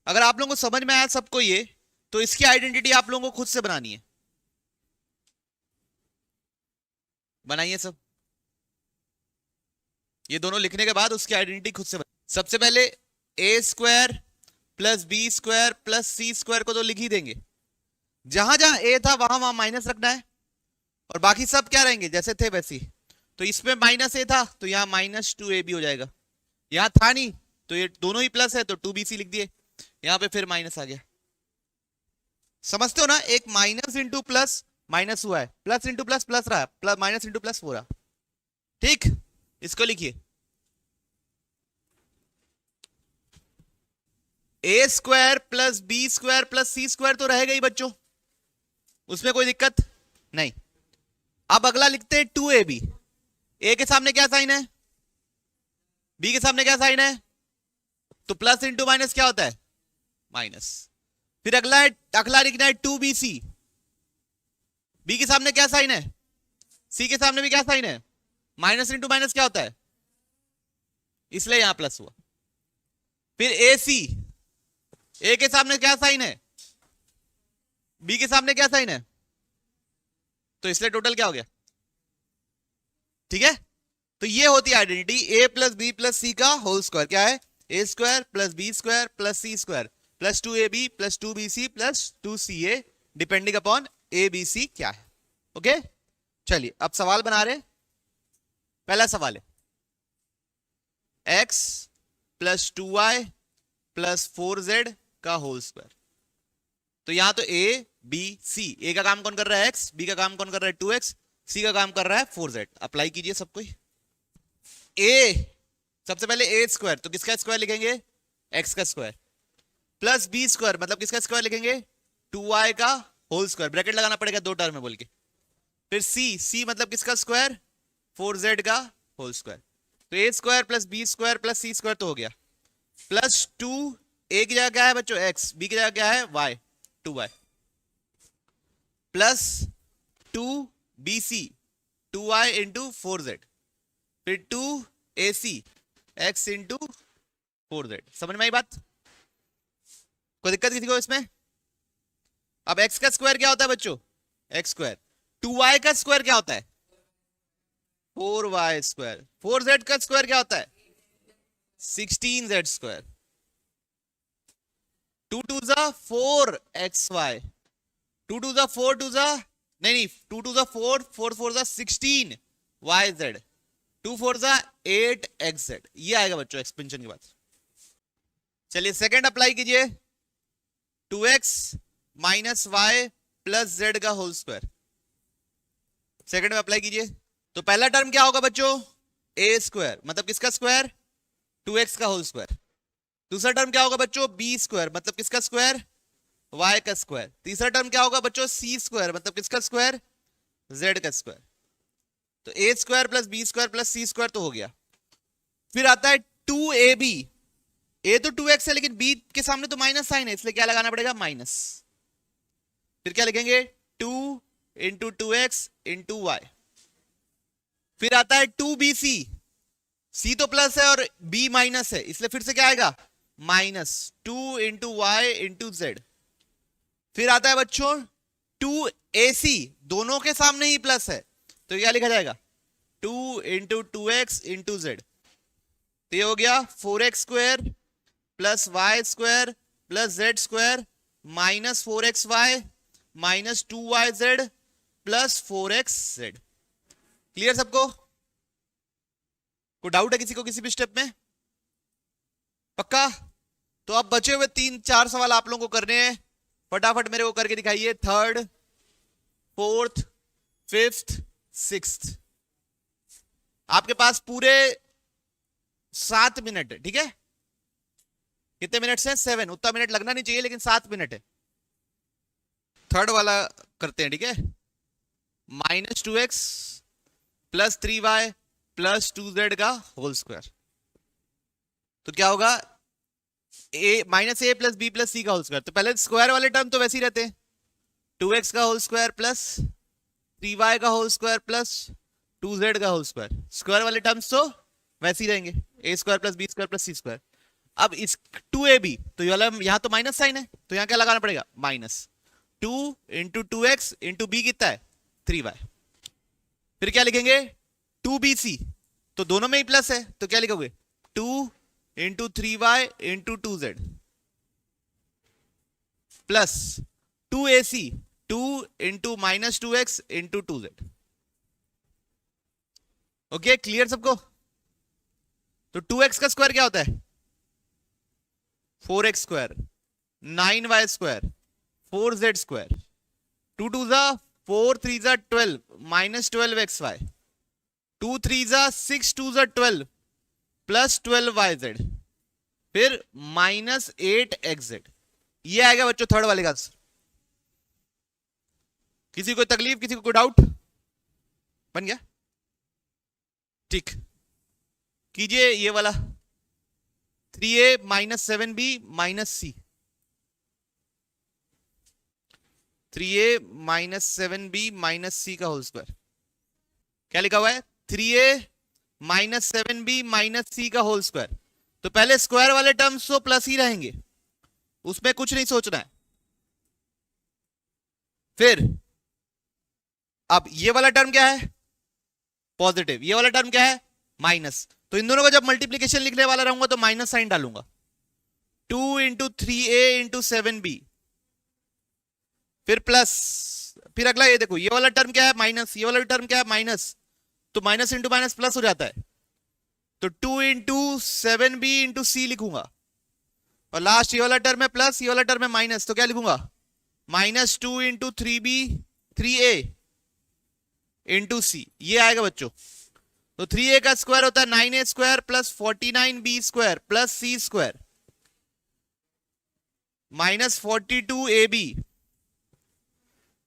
अगर आप लोगों को समझ में आया सबको ये, तो इसकी आइडेंटिटी आप लोगों को खुद से बनानी है। बनाइए सब, ये दोनों लिखने के बाद उसकी आइडेंटिटी खुद से सबसे पहले a square plus B square plus C square को तो लिख ही देंगे। जहां जहां a था वहां वहां माइनस रखना है और बाकी सब क्या रहेंगे जैसे थे वैसे ही। तो इसमें माइनस a था तो यहां माइनस 2ab हो जाएगा। यहां था नहीं तो ये दोनों ही प्लस है तो 2bc लिख दिए, यहां पे फिर माइनस आ गया। समझते हो ना, एक माइनस इंटू प्लस माइनस हुआ है, प्लस इंटू प्लस प्लस रहा, प्लस माइनस इंटू प्लस हो रहा। ठीक, इसको लिखिए A square plus B square plus C square तो रहेगा ही बच्चों, उसमें कोई दिक्कत नहीं। अब अगला लिखते हैं 2ab। ए के सामने क्या साइन है, बी के सामने क्या साइन है, तो प्लस इंटू माइनस क्या होता है, माइनस। फिर अगला लिखना है 2bc। बी के सामने क्या साइन है, सी के सामने भी क्या साइन है, माइनस इंटू माइनस क्या होता है, इसलिए यहां प्लस हुआ। फिर AC, ए के सामने क्या साइन है, बी के सामने क्या साइन है, तो इसलिए टोटल क्या हो गया। ठीक है, तो ये होती है identity a plus B plus C का होल स्क्वायर। क्या है, ए square plus B square plus C square plus 2ab plus 2bc plus 2ca depending upon abc क्या है। ओके, चलिए अब सवाल बना रहे। पहला सवाल है x plus 2y plus 4z का होल स्क्वायर। तो यहां तो a b c, a का काम कौन कर रहा है x, b का काम कौन कर रहा है 2x, c का काम कर रहा है 4z। अप्लाई कीजिए सब कोई। a सबसे पहले a स्क्वायर, तो किसका स्क्वायर लिखेंगे, x का स्क्वायर, प्लस बी स्क्वायर मतलब किसका स्क्वायर लिखेंगे, 2y का होल स्क्वायर, ब्रैकेट लगाना पड़ेगा दो टर्म में बोल के। फिर c मतलब किसका स्क्वायर, 4z का होल स्क्वायर। तो a square plus B square plus C square तो हो गया, प्लस 2 a की जगह क्या है बच्चों x, b की जगह क्या है y, 2y, plus 2bc 2y into 4z, फिर 2ac x इंटू 4z। समझ में आई बात, कोई दिक्कत किसी को इसमें। अब x का स्क्वायर क्या होता है बच्चों, x स्क्वायर, 2y का स्क्वायर क्या होता है 4y स्क्वायर, 4z का स्क्वायर क्या होता है 16z स्क्वायर, 2 2 जा 4xy, 2 2 जा 4 2 जा नहीं 2 2 जा 4 4 4 जा 16 yz, 2 4 जा 8xz। ये आएगा बच्चों एक्सपेंशन के बाद। चलिए सेकंड अप्लाई कीजिए, 2x minus Y plus Z का होल स्क्वायर। सेकंड में अप्लाई कीजिए, तो पहला टर्म क्या होगा बच्चों, ए स्क्वायर मतलब किसका स्क्वायर, 2x का होल स्क्वायर। दूसरा टर्म क्या होगा बच्चों, बी स्क्वायर मतलब किसका स्क्वायर, y का स्क्वायर। तीसरा टर्म क्या होगा बच्चों, सी स्क्वायर मतलब किसका स्क्वायर, z का स्क्वायर। तो A square plus B square plus C square तो हो गया। फिर आता है 2ab, ए तो 2x है लेकिन b के सामने तो माइनस साइन है, इसलिए क्या लगाना पड़ेगा माइनस। फिर क्या लिखेंगे 2 इंटू 2x इंटू वाई। फिर आता है 2bc, c तो प्लस है और b माइनस है, इसलिए फिर से क्या आएगा minus 2 into Y into Z. फिर आता है बच्चों 2ac, दोनों के सामने ही प्लस है तो क्या लिखा जाएगा 2 इंटू 2x इंटू जेड। तो ये हो गया 4x square plus Y square plus Z square minus 4xy minus 2yz plus 4xz। Clear सबको, कोई डाउट है किसी को किसी भी स्टेप में, पक्का। तो अब बचे हुए 3-4 सवाल आप लोगों को करने हैं, फटाफट मेरे को करके दिखाइए। Third, fourth, fifth, sixth. आपके पास पूरे 7 मिनट है, ठीक है। कितने मिनट है, 7, उतना मिनट लगना नहीं चाहिए लेकिन 7 मिनट है। थर्ड वाला करते हैं, ठीक है। Minus 2x plus 3y plus 2z का होल स्क्वायर। तो क्या होगा a minus A plus B plus C का होल स्क्वायर। तो पहले स्क्वायर वाले टर्म तो वैसे ही रहते हैं, 2x का होल स्क्वायर प्लस 3y का होल स्क्वायर प्लस 2z का होल स्क्वायर। स्क्वायर वाले टर्म्स तो वैसे ही रहेंगे, A square plus B square plus C square. अब इस 2ab, तो ये वाला यहां तो माइनस साइन है तो यहां क्या लगाना पड़ेगा minus 2 into 2x into B कितना है 3y। फिर क्या लिखेंगे 2bc, तो दोनों में ही प्लस है तो क्या लिखोगे 2 into 3y into 2z plus 2ac 2 into minus 2x into 2z। Okay, clear सबको। तो 2x का स्क्वायर क्या होता है 4x square, 9y square, 4z², 2 2 जा 4 3 जा 12 माइनस 12xy, 2 3 जा 6 2 जा 12 प्लस 12yz, फिर माइनस 8xz। ये आएगा बच्चों थर्ड वाले का आंसर। किसी को तकलीफ, किसी को कोई डाउट? बन गया? ठीक, कीजिए ये वाला 3a minus 7b minus c, 3a minus 7b minus c का होल स्क्वायर। क्या लिखा हुआ है? 3a minus 7b minus c का होल स्क्वायर। तो पहले स्क्वायर वाले टर्म्स तो प्लस ही रहेंगे, उसमें कुछ नहीं सोचना है। फिर अब ये वाला टर्म क्या है? पॉजिटिव। ये वाला टर्म क्या है? माइनस। तो इन दोनों का जब मल्टीप्लीकेशन लिखने वाला रहूंगा तो माइनस साइन डालूंगा। 2 इंटू 3a इंटू 7b, फिर प्लस, फिर अगला ये देखो, ये वाला टर्म क्या है? माइनस। ये वाला टर्म क्या है? माइनस। तो माइनस इंटू माइनस प्लस हो जाता है। तो 2 इंटू 7b इंटू c लिखूंगा, और लास्ट ये वाला टर्म है प्लस, ये वाला टर्म है माइनस, तो क्या लिखूंगा? Minus 2 into 3a into c। ये आएगा बच्चों। तो 3a का स्क्वायर होता है 9a square plus 49b square plus c square minus 42ab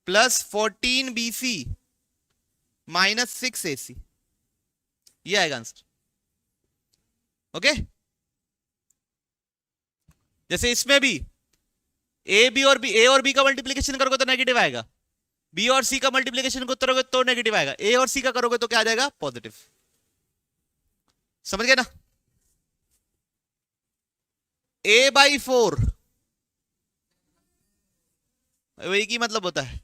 plus 14bc minus 6ac। ये आएगा आंसर। ओके, जैसे इसमें भी ए और बी का मल्टीप्लीकेशन करोगे तो नेगेटिव आएगा, बी और सी का मल्टीप्लीकेशन करोगे तो नेगेटिव आएगा, ए और सी का करोगे तो क्या आ जाएगा? पॉजिटिव। समझ गए ना? a/4 एक ही मतलब होता है।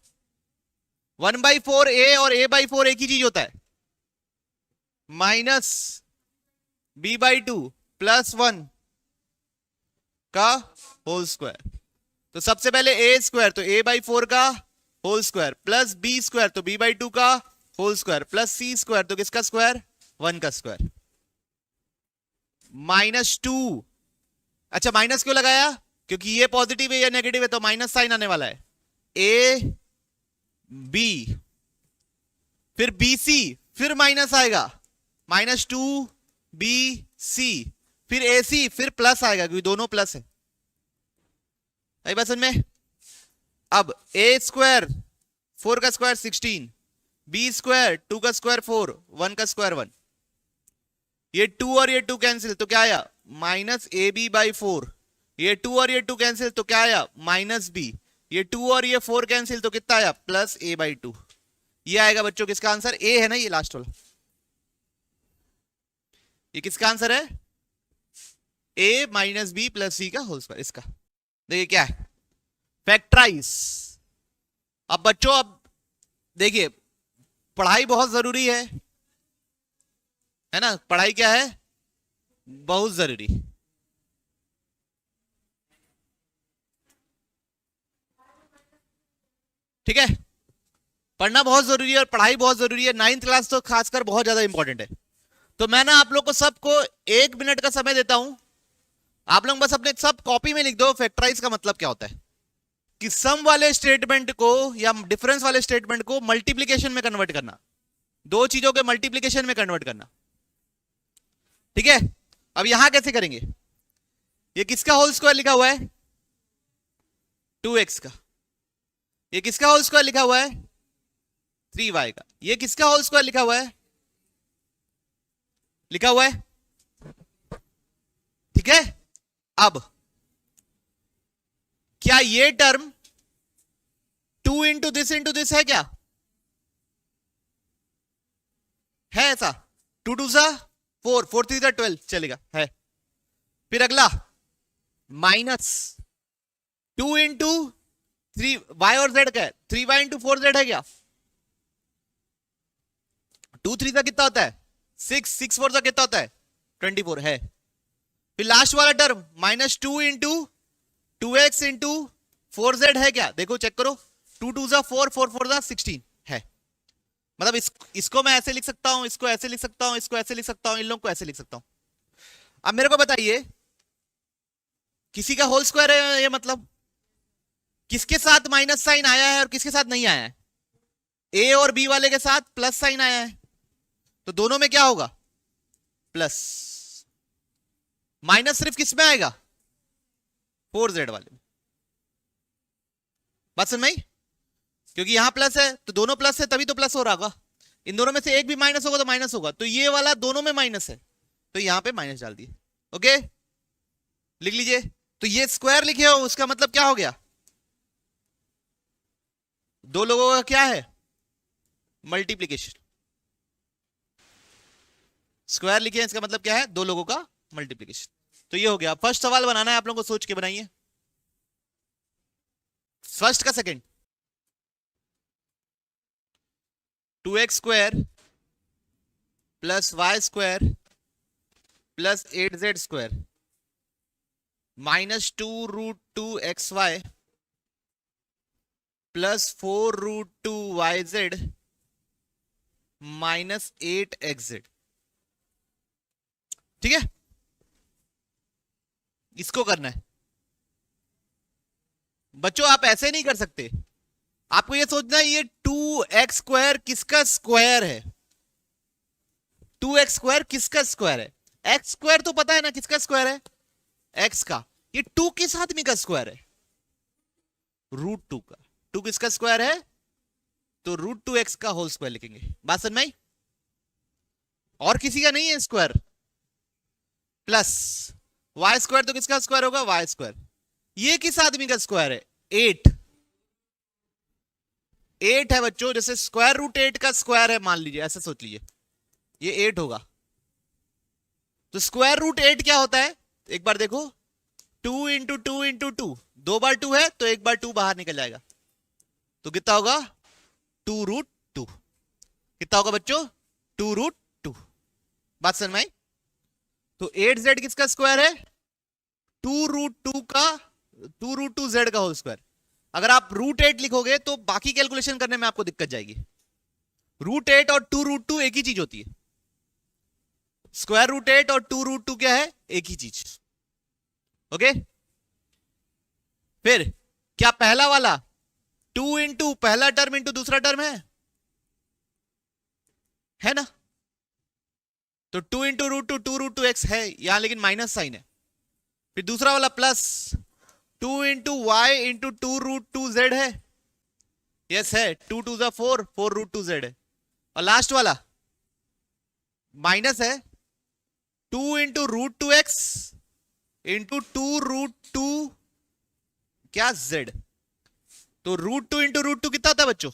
1/4 a और a/4 एक ही चीज होता है। माइनस b/2 प्लस 1 का होल स्क्वायर। तो सबसे पहले a स्क्वायर, तो a/4 का whole square plus b square, तो b/2 का whole square plus c square, तो किसका स्क्वायर? 1 का स्क्वायर। -2। अच्छा, माइनस क्यों लगाया? क्योंकि ये पॉजिटिव है या नेगेटिव है, तो माइनस साइन आने वाला है। a b, फिर bc, फिर माइनस आएगा, -2 bc, फिर ac, फिर प्लस आएगा क्योंकि दोनों प्लस है। आई बात समझ में? अब a स्क्वायर 4 का स्क्वायर 16, b स्क्वायर 2 का स्क्वायर 4, 1 का स्क्वायर 1, ये 2 और ये 2 कैंसिल, तो क्या आया? -ab/4। ये 2 और ये 2 कैंसिल, तो क्या आया? -b। ये 2 और ये 4 कैंसिल, तो कितना आया? +a/2। ये आएगा बच्चों किसका आंसर? ए है ना ये लास्ट वाला। ये किसका आंसर है? a - b + c का होल स्क्वायर। इसका देखिए क्या है? फैक्टराइज। अब बच्चों, अब देखिए, पढ़ाई बहुत जरूरी है ना? पढ़ाई क्या है? बहुत जरूरी। ठीक है, पढ़ना बहुत जरूरी है और पढ़ाई बहुत जरूरी है। 9th क्लास तो खासकर बहुत ज्यादा इंपॉर्टेंट है। तो मैं ना आप लोग को सबको 1 मिनट का समय देता हूं। आप लोग बस अपने सब कॉपी में लिख दो फैक्टराइज का मतलब क्या होता है। कि सम वाले स्टेटमेंट को या डिफरेंस वाले स्टेटमेंट को मल्टीप्लीकेशन में कन्वर्ट करना, दो चीजों के मल्टीप्लीकेशन में कन्वर्ट करना। ठीक है, अब यहां कैसे करेंगे? ये किसका होल स्क्वायर लिखा हुआ है? 2x का। ये किसका होल स्क्वायर लिखा हुआ है? 3y का। ये किसका होल स्क्वायर लिखा हुआ है? ठीक है, अब क्या ये टर्म 2 इंटू दिस है क्या? है ऐसा? 2 2 सा 4, 4 3 सा 12 चलेगा, है। फिर अगला -2 इंटू 3 y और z का है, 3y इंटू 4z है क्या? 2 3 सा कितना होता है? 6, 6 4 सा कितना होता है? 24 है। फिर लास्ट वाला term -2 into 2x into 4z है क्या? देखो चेक करो, 2 2 सा 4, 4 4 सा 16 है। मतलब इसको मैं ऐसे लिख सकता हूं, इसको ऐसे लिख सकता हूं, इसको ऐसे लिख सकता हूं, इन लोगों को ऐसे लिख सकता हूं। अब मेरे को बताइए, किसी का होल स्क्वायर है ये मतलब? किसके साथ माइनस साइन आया है और किसके साथ नहीं आया है? ए और बी वाले के साथ प्लस साइन आया है, तो दोनों में क्या होगा? प्लस। माइनस सिर्फ किस में आएगा? 4z वाले में। बात समझ में आई? क्योंकि यहां प्लस है तो दोनों प्लस है, तभी तो प्लस हो रहा होगा। इन दोनों में से एक भी माइनस होगा तो माइनस होगा, तो ये वाला दोनों में माइनस है, तो यहां पे माइनस डाल दिए। ओके, लिख लीजिए। तो ये स्क्वायर लिखे हो, उसका मतलब क्या हो गया? दो लोगों का क्या है? मल्टीप्लीकेशन। स्क्वायर लिखे, इसका मतलब क्या है? दो लोगों का मल्टीप्लीकेशन। तो ये हो गया। फर्स्ट सवाल बनाना है आप लोगों को, सोच के बनाइए। फर्स्ट का second, 2x square plus Y square plus 8z square minus 2√2xy plus 4√2yz minus 8xz। ठीक है, इसको करना है बच्चों। आप ऐसे नहीं कर सकते, आपको ये सोचना है ये 2x स्क्वायर किसका स्क्वायर है? 2x स्क्वायर किसका स्क्वायर है? x स्क्वायर तो पता है ना किसका स्क्वायर है? x का। ये 2 किस आदमी का स्क्वायर है? √2 का। 2 किसका स्क्वायर है? तो √2x का होल स्क्वायर लिखेंगे। बात समझ में आई? और किसी का नहीं है स्क्वायर। प्लस y स्क्वायर, तो किसका स्क्वायर होगा? y square. ये किस आदमी का स्क्वायर है? 8 है बच्चों। जैसे √8 का स्क्वायर है, मान लीजिए, ऐसा सोच लीजिए, ये 8 होगा। तो √8 क्या होता है? एक बार देखो, 2 इंटू 2 इंटू 2, 2 बार 2 है तो एक बार 2 बाहर निकल जाएगा, तो कितना होगा? 2√2। कितना होगा बच्चों? 2√2। बात समझ में आई? तो 8z किसका स्क्वायर है? 2√2z का होल स्क्वायर। अगर आप √8 लिखोगे तो बाकी कैलकुलेशन करने में आपको दिक्कत जाएगी। √8 और 2√2 एक ही चीज होती है। √8 और 2√2 क्या है? एक ही चीज। ओके, फिर क्या पहला वाला 2 इंटू पहला टर्म इंटू दूसरा टर्म है ना? तो 2 इंटू √2 2√2x है यहां, लेकिन माइनस साइन है। फिर दूसरा वाला plus 2 into Y into 2√2z है। यस है, 2 2 4, 4√2z है। और लास्ट वाला माइनस है 2 इंटू √2x इंटू 2√2 क्या z। तो √2 इंटू √2 कितना होता है बच्चों?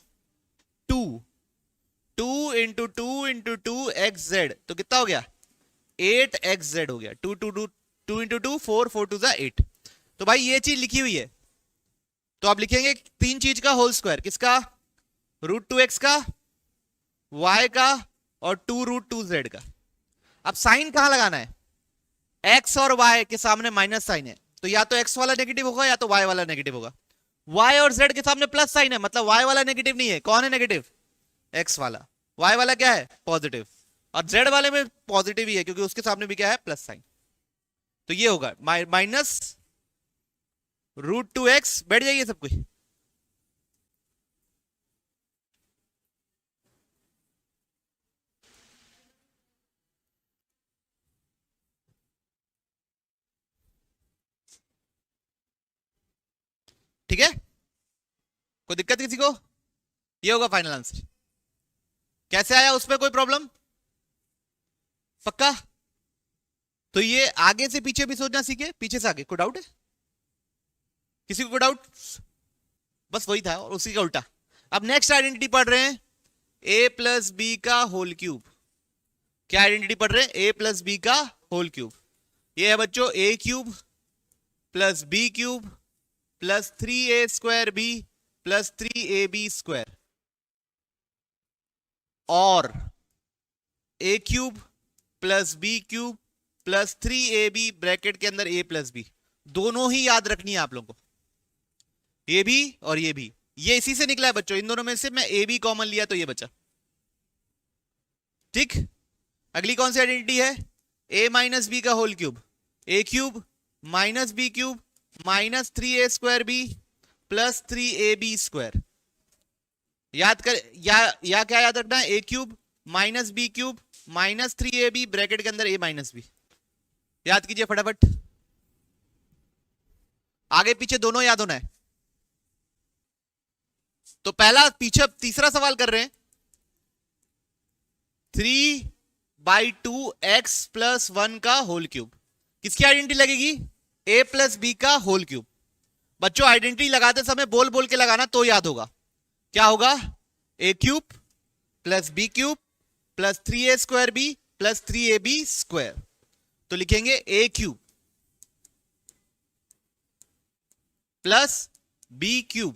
2 इंटू 2 इंटू 2xz, तो कितना हो गया? 8xz हो गया। 2 इंटू 2 4, 4 2 8। तो भाई ये चीज लिखी हुई है, तो आप लिखेंगे तीन चीज का होल स्क्वायर। किसका? √2x का, y का और 2√2z का। अब साइन कहां लगाना है? x और y के सामने माइनस साइन है, तो या तो x वाला नेगेटिव होगा या तो y वाला नेगेटिव होगा। y और z के सामने प्लस साइन है, मतलब y वाला नेगेटिव नहीं है। कौन है नेगेटिव? x वाला। y वाला क्या है? पॉजिटिव। और z वाले में पॉजिटिव ही है, क्योंकि उसके सामने भी क्या है? Plus sign. तो ये होगा माइनस √2x। बैठ जाइए सब कुछ। ठीक है, कोई दिक्कत किसी को? ये होगा फाइनल आंसर। कैसे आया, उसमें कोई प्रॉब्लम? पक्का? तो ये आगे से पीछे भी सोचना सीखे, पीछे से आगे। कोई डाउट है किसी को? कोई डाउट? बस वही था और उसी का उल्टा। अब नेक्स्ट आइडेंटिटी पढ़ रहे हैं, a प्लस बी का होल क्यूब। क्या आइडेंटिटी पढ़ रहे हैं? a प्लस बी का होल क्यूब। ये है बच्चों a cube plus B cube plus 3a square B plus 3ab square और a cube plus B cube plus 3ab bracket के अंदर a प्लस बी। दोनों ही याद रखनी है आप लोगों को, ये भी और ये भी। ये इसी से निकला है बच्चों, इन दोनों में से मैं a भी कॉमन लिया तो ये बचा। ठीक, अगली कौन सी आइडेंटिटी है? a माइनस बी का whole cube. a cube minus B cube minus 3a square B plus 3ab²। याद कर या क्या याद रखना है, a³ minus b³ minus 3ab bracket के अंदर a माइनस b। याद कीजिए फटाफट, आगे पीछे दोनों याद होना है। तो पहला पीछे तीसरा सवाल कर रहे हैं, 3/2x+1 का होल क्यूब। किसकी आइडेंटिटी लगेगी, a प्लस बी का होल क्यूब। बच्चों आइडेंटिटी लगाते समय बोल बोल के लगाना तो याद होगा। क्या होगा, a³ plus b³ plus 3a² plus 3ab²। तो लिखेंगे a³ plus b³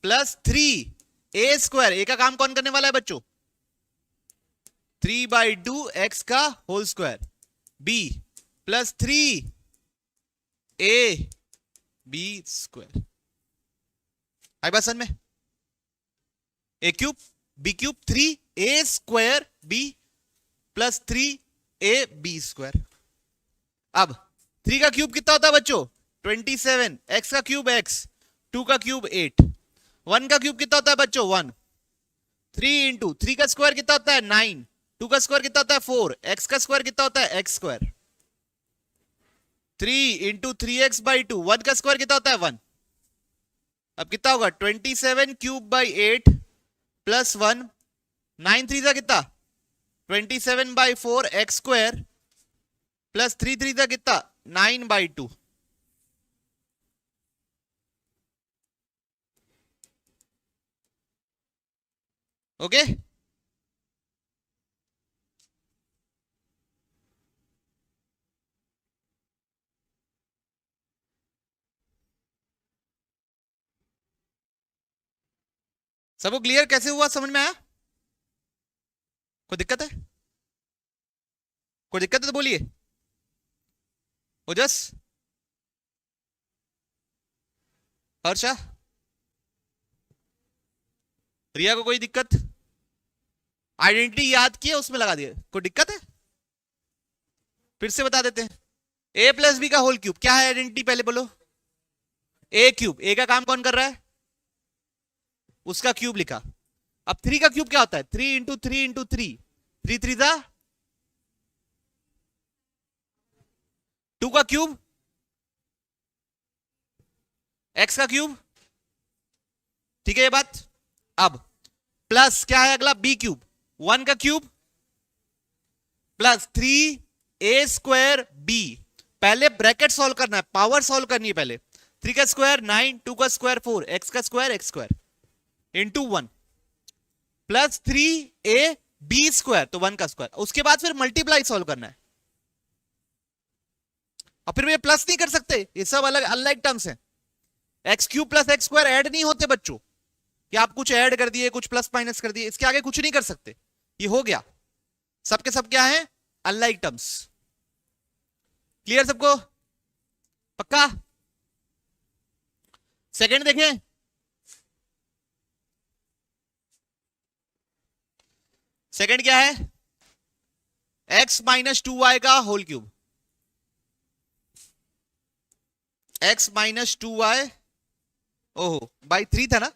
plus 3a²। a का काम कौन करने वाला है बच्चों, 3/2x का whole square, b plus 3ab²। आई बात समझ में, a³ b³ 3a²b plus 3ab²। अब 3 का क्यूब कितना होता है बच्चों, 27, x का क्यूब x, 2 का क्यूब 8, 1 का क्यूब कितना होता है बच्चों 1, 3 इंटू 3 का स्क्वायर कितना होता है 9, 2 का स्क्वायर कितना होता है 4, x का स्क्वायर कितना होता है x², 3 इंटू 3x/2, 1 का स्क्वायर कितना होता है 1। अब कितना होगा 27³/8 प्लस 1, 9 3 का कितना 27/4 x² प्लस 3 3 का कितना 9/2। ओके सबको क्लियर कैसे हुआ, समझ में आया, कोई दिक्कत है, कोई दिक्कत है तो बोलिए। ओजस, हर्षा, रिया को कोई दिक्कत, आइडेंटिटी याद किए उसमें लगा दिए, कोई दिक्कत है, फिर से बता देते हैं। a प्लस बी का होल क्यूब क्या है, आइडेंटिटी पहले बोलो, a³, a का काम कौन कर रहा है, उसका क्यूब लिखा। अब 3 का क्यूब क्या होता है, 3 इंटू 3 इंटू 3, 3 3 था 2 का क्यूब x का क्यूब, ठीक है ये बात। अब प्लस क्या है अगला, b³ 1 का क्यूब प्लस 3a²b। पहले ब्रैकेट सॉल्व करना है, पावर सॉल्व करनी है पहले। 3 का स्क्वायर 9, 2 का स्क्वायर 4, x का square x² into 1 plus 3ab², तो 1 का स्क्वायर। उसके बाद फिर मल्टीप्लाई सॉल्व करना है, और फिर ये प्लस नहीं कर सकते, ये सब अलग अलग टर्म्स हैं। x³ प्लस x² ऐड नहीं होते बच्चों, कि आप कुछ ऐड कर दिए कुछ प्लस माइनस कर दिए, इसके आगे कुछ नहीं कर सकते, ये हो गया। सबके सब क्या है, अनलाइक टर्म्स। क्लियर सबको, पक्का। सेकंड देखें, सेकंड क्या है, x माइनस 2y का whole cube, x minus 2y, ओहो बाई 3 था ना,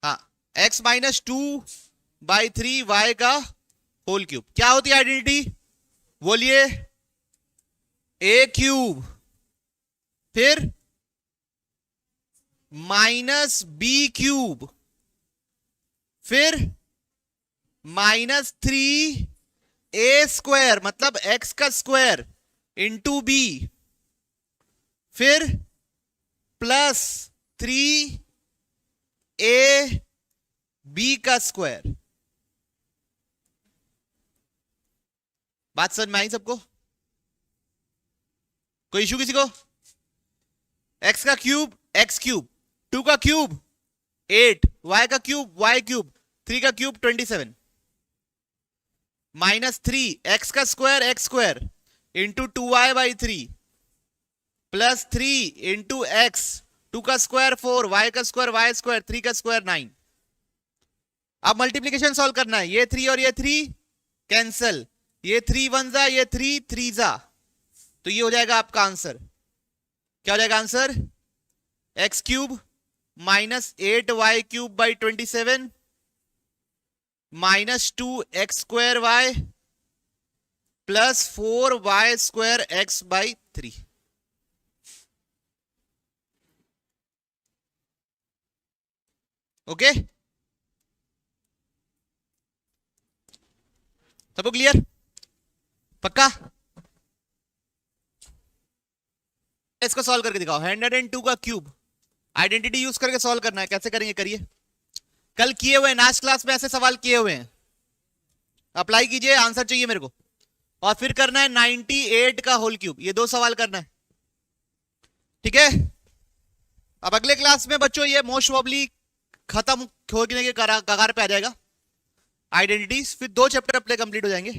हाँ, x माइनस 2/3y का होल क्यूब। क्या होती है आइडेंटिटी, बोलिए, a³ फिर माइनस b³ फिर माइनस 3a² मतलब x का स्क्वायर इंटू b, फिर प्लस 3ab का स्क्वायर। बात समझ में आई सबको, कोई इशू किसी को। x का क्यूब x³, 2 का क्यूब 8, y का क्यूब y³, 3 का क्यूब 27 माइनस 3 x का square x² into 2y/3 plus 3 into x, 2 का स्क्वायर 4, y का स्क्वायर y², 3 का स्क्वायर 9। अब मल्टीप्लीकेशन सॉल्व करना है, ये 3 और ये 3 कैंसल, ये 3 1 जा, ये 3 3 जा, तो ये हो जाएगा आपका आंसर। क्या हो जाएगा answer? X cube minus 8y³/27 minus 2x²y plus 4y²x/3। Okay, सबको क्लियर? पक्का? इसको सॉल्व करके दिखाओ। 102 का क्यूब आइडेंटिटी यूज करके सॉल्व करना है। कैसे करेंगे? करिए। कल किए हुए लास्ट क्लास में ऐसे सवाल किए हुए हैं, अप्लाई कीजिए। आंसर चाहिए मेरे को। और फिर करना है 98 का होल क्यूब। ये 2 सवाल करना है, ठीक है? अब अगले क्लास में बच्चों ये मोस्ट प्रोबेबली खत्म होने के कगार पे आ जाएगा आइडेंटिटीज। फिर 2 चैप्टर अपने कंप्लीट हो जाएंगे।